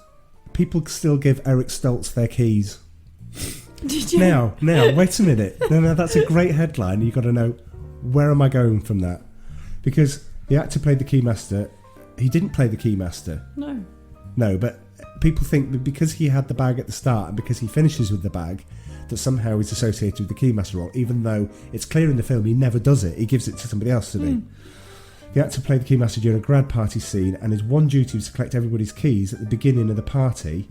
People still give Eric Stoltz their keys. Did you? Now, wait a minute. No, that's a great headline. You've got to know, where am I going from that? Because the actor played the Keymaster. He didn't play the Keymaster. No, but people think that because he had the bag at the start and because he finishes with the bag, that somehow he's associated with the Keymaster role, even though it's clear in the film he never does it. He gives it to somebody else to do. The actor played the Keymaster during a grad party scene, and his one duty was to collect everybody's keys at the beginning of the party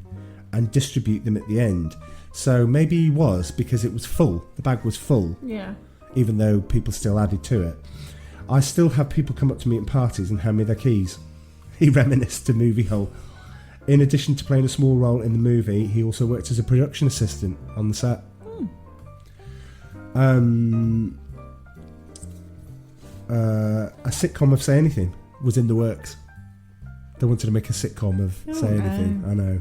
and distribute them at the end. So maybe he was, because it was full. The bag was full. Yeah. Even though people still added to it. I still have people come up to me at parties and hand me their keys. He reminisced to Movie Hole. In addition to playing a small role in the movie, he also worked as a production assistant on the set. A sitcom of Say Anything was in the works. They wanted to make a sitcom of Say Anything. I know.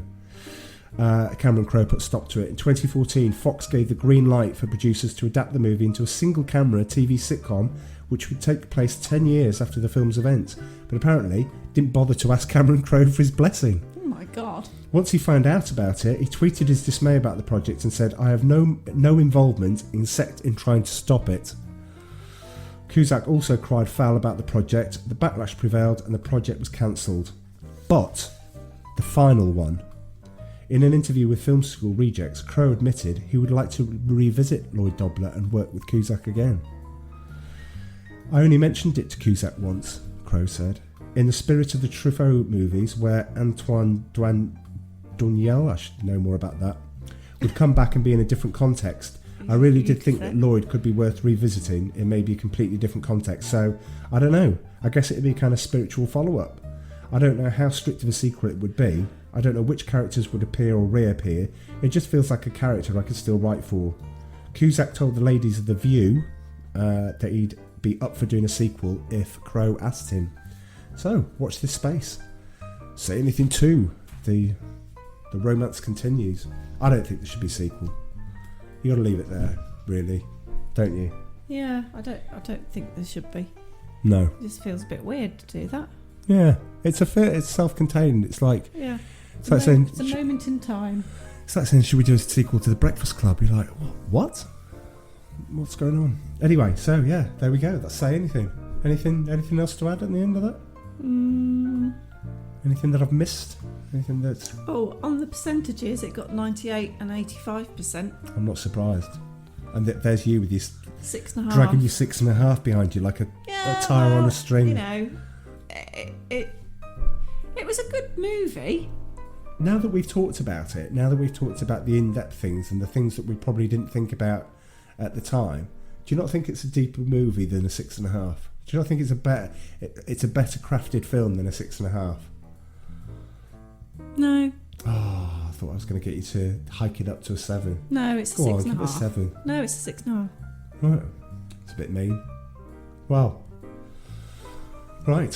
Cameron Crowe put stop to it. In 2014, Fox gave the green light for producers to adapt the movie into a single-camera TV sitcom, which would take place 10 years after the film's events, but apparently didn't bother to ask Cameron Crowe for his blessing. Oh my God. Once he found out about it, he tweeted his dismay about the project and said, I have no involvement in trying to stop it. Cusack also cried foul about the project, the backlash prevailed and the project was cancelled. But the final one. In an interview with Film School Rejects, Crowe admitted he would like to revisit Lloyd Dobler and work with Cusack again. I only mentioned it to Cusack once, Crowe said. In the spirit of the Truffaut movies, where Antoine Daniel, I should know more about that, would come back and be in a different context. I really did think that Lloyd could be worth revisiting in maybe a completely different context. So, I don't know. I guess it'd be a kind of spiritual follow-up. I don't know how strict of a sequel it would be. I don't know which characters would appear or reappear. It just feels like a character I could still write for. Cusack told the ladies of The View that he'd be up for doing a sequel if Crowe asked him. So, watch this space. Say Anything 2. The romance continues. I don't think there should be a sequel. You got to leave it there, really, don't you? Yeah, I don't think there should be. No. It just feels a bit weird to do that. Yeah, it's self-contained. It's like it's like saying it's a moment in time. It's like saying, should we do a sequel to The Breakfast Club? You're like, what? What's going on? Anyway, so yeah, there we go. That's Say Anything. Anything else to add at the end of that? Anything that I've missed? Anything that's... Oh, on the percentages, it got 98 and 85%. I'm not surprised. And there's you with your 6.5. dragging your 6.5 behind you like a tire on a string. You know, it was a good movie. Now that we've talked about it, now that we've talked about the in-depth things and the things that we probably didn't think about at the time, do you not think it's a deeper movie than a 6.5? Do you not think it's a better crafted film than a 6.5? No. Oh, I thought I was going to get you to hike it up to a 7. No, it's a 6.5. Go on, give it a 7. No, it's a 6.5. Right. It's a bit mean. Well. Right.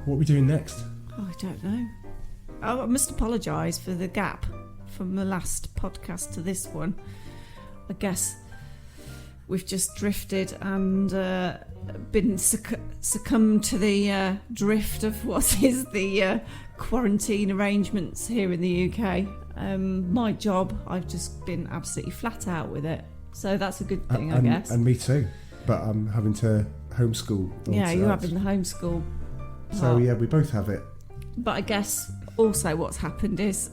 What are we doing next? Oh, I don't know. Oh, I must apologise for the gap from the last podcast to this one. I guess we've just drifted and been succumbed to the drift of what is the quarantine arrangements here in the UK. My job, I've just been absolutely flat out with it. So that's a good thing, I guess. And me too. But I'm having to homeschool. Yeah, you're having the homeschool. So yeah, we both have it. But I guess also what's happened is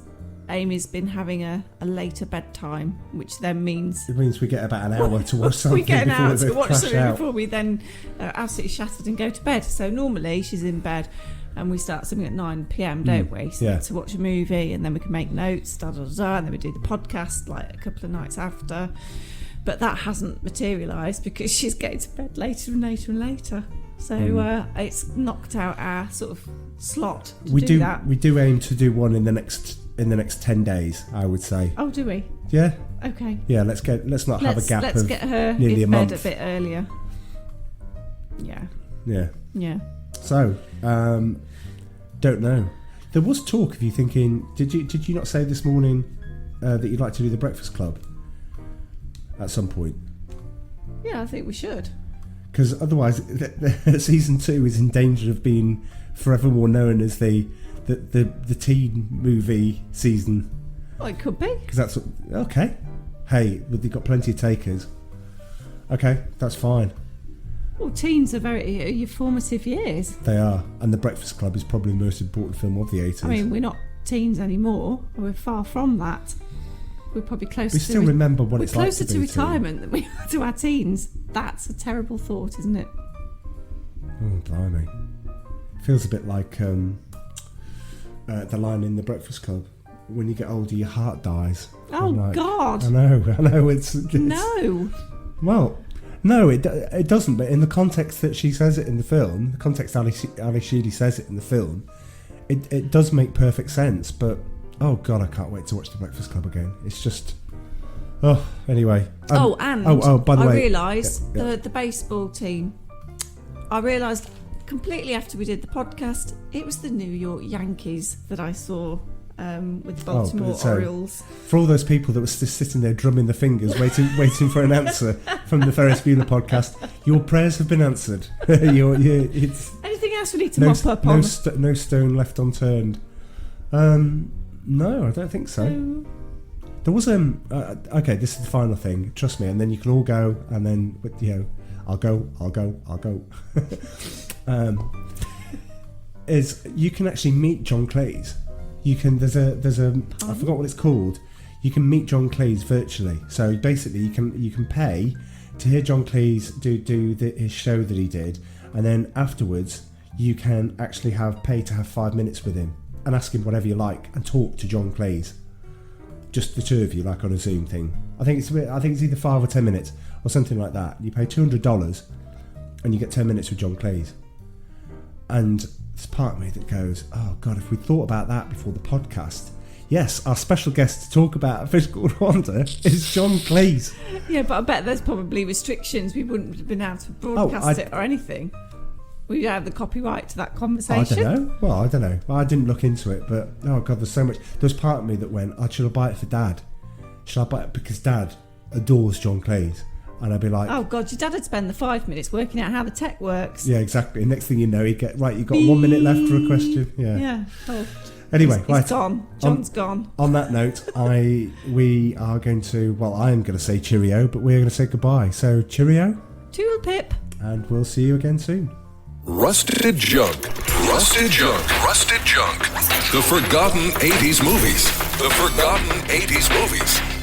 Amy's been having a later bedtime, which then means... It means we get about an hour to watch something we get an hour to watch something out. before we then are absolutely shattered and go to bed. So normally she's in bed and we start something at 9 p.m, don't we? So yeah. To watch a movie, and then we can make notes, and then we do the podcast like a couple of nights after. But that hasn't materialised because she's getting to bed later and later and later. So it's knocked out our sort of slot to do that. We do aim to do one in the next 10 days, I would say. Oh, do we? Yeah. Okay. Yeah, let's not have a gap let's of get her nearly in a bed month. a bit earlier. Yeah. Yeah. Yeah. So, don't know. There was talk of you thinking. Did you not say this morning that you'd like to do the Breakfast Club at some point? Yeah, I think we should. Because otherwise, season 2 is in danger of being forevermore known as the teen movie season. Well, it could be. Because that's okay. Hey, they've got plenty of takers. Okay, that's fine. Well, teens are your formative years. They are, and the Breakfast Club is probably the most important film of the 80s. I mean, we're not teens anymore. We're far from that. We're probably closer. We still remember what it's like to be closer to retirement than we are to our teens. That's a terrible thought, isn't it? Oh, blimey! Feels a bit like the line in the Breakfast Club: "When you get older, your heart dies." Oh God! I know. It's no. Well, no, it doesn't. But in the context that she says it in the film, the context Ali Sheedy says it in the film, it does make perfect sense. But oh God, I can't wait to watch the Breakfast Club again. It's just anyway. By the way, I realised yeah. the baseball team. I realised completely after we did the podcast, it was the New York Yankees that I saw with the Baltimore Orioles. For all those people that were just sitting there drumming their fingers, waiting for an answer from the Ferris Bueller podcast, your prayers have been answered. It's anything else we need to mop up on? No stone left unturned. No, I don't think so. There was okay, this is the final thing. Trust me, and then you can all go, and then I'll go. Is you can actually meet John Cleese. You can. There's a. I forgot what it's called. You can meet John Cleese virtually. So basically, you can pay to hear John Cleese do his show that he did, and then afterwards you can actually pay to have 5 minutes with him and ask him whatever you like and talk to John Cleese. Just the two of you, like on a Zoom thing. I think it's either 5 or 10 minutes or something like that. You pay $200 and you get 10 minutes with John Cleese. And there's part of me that goes, oh God, if we thought about that before the podcast. Yes, our special guest to talk about A Fish Called Wanda is John Cleese. Yeah, but I bet there's probably restrictions. We wouldn't have been able to broadcast it or anything. We'd have the copyright to that conversation. I don't know. Well, I don't know. I didn't look into it, but oh God, there's so much. There's part of me that went, should I buy it for Dad? Should I buy it because Dad adores John Cleese? And I'd be like, oh God, your dad would spend the 5 minutes working out how the tech works. Yeah, exactly. Next thing you know, you've got 1 minute left for a question. Yeah. Oh, anyway, he's gone. John's gone. On that note, we are going to. Well, I am going to say cheerio, but we're going to say goodbye. So cheerio. Toodle pip. And we'll see you again soon. Rusted Jug Rusted Junk. Rusted Junk. The Forgotten 80s Movies. The Forgotten 80s Movies.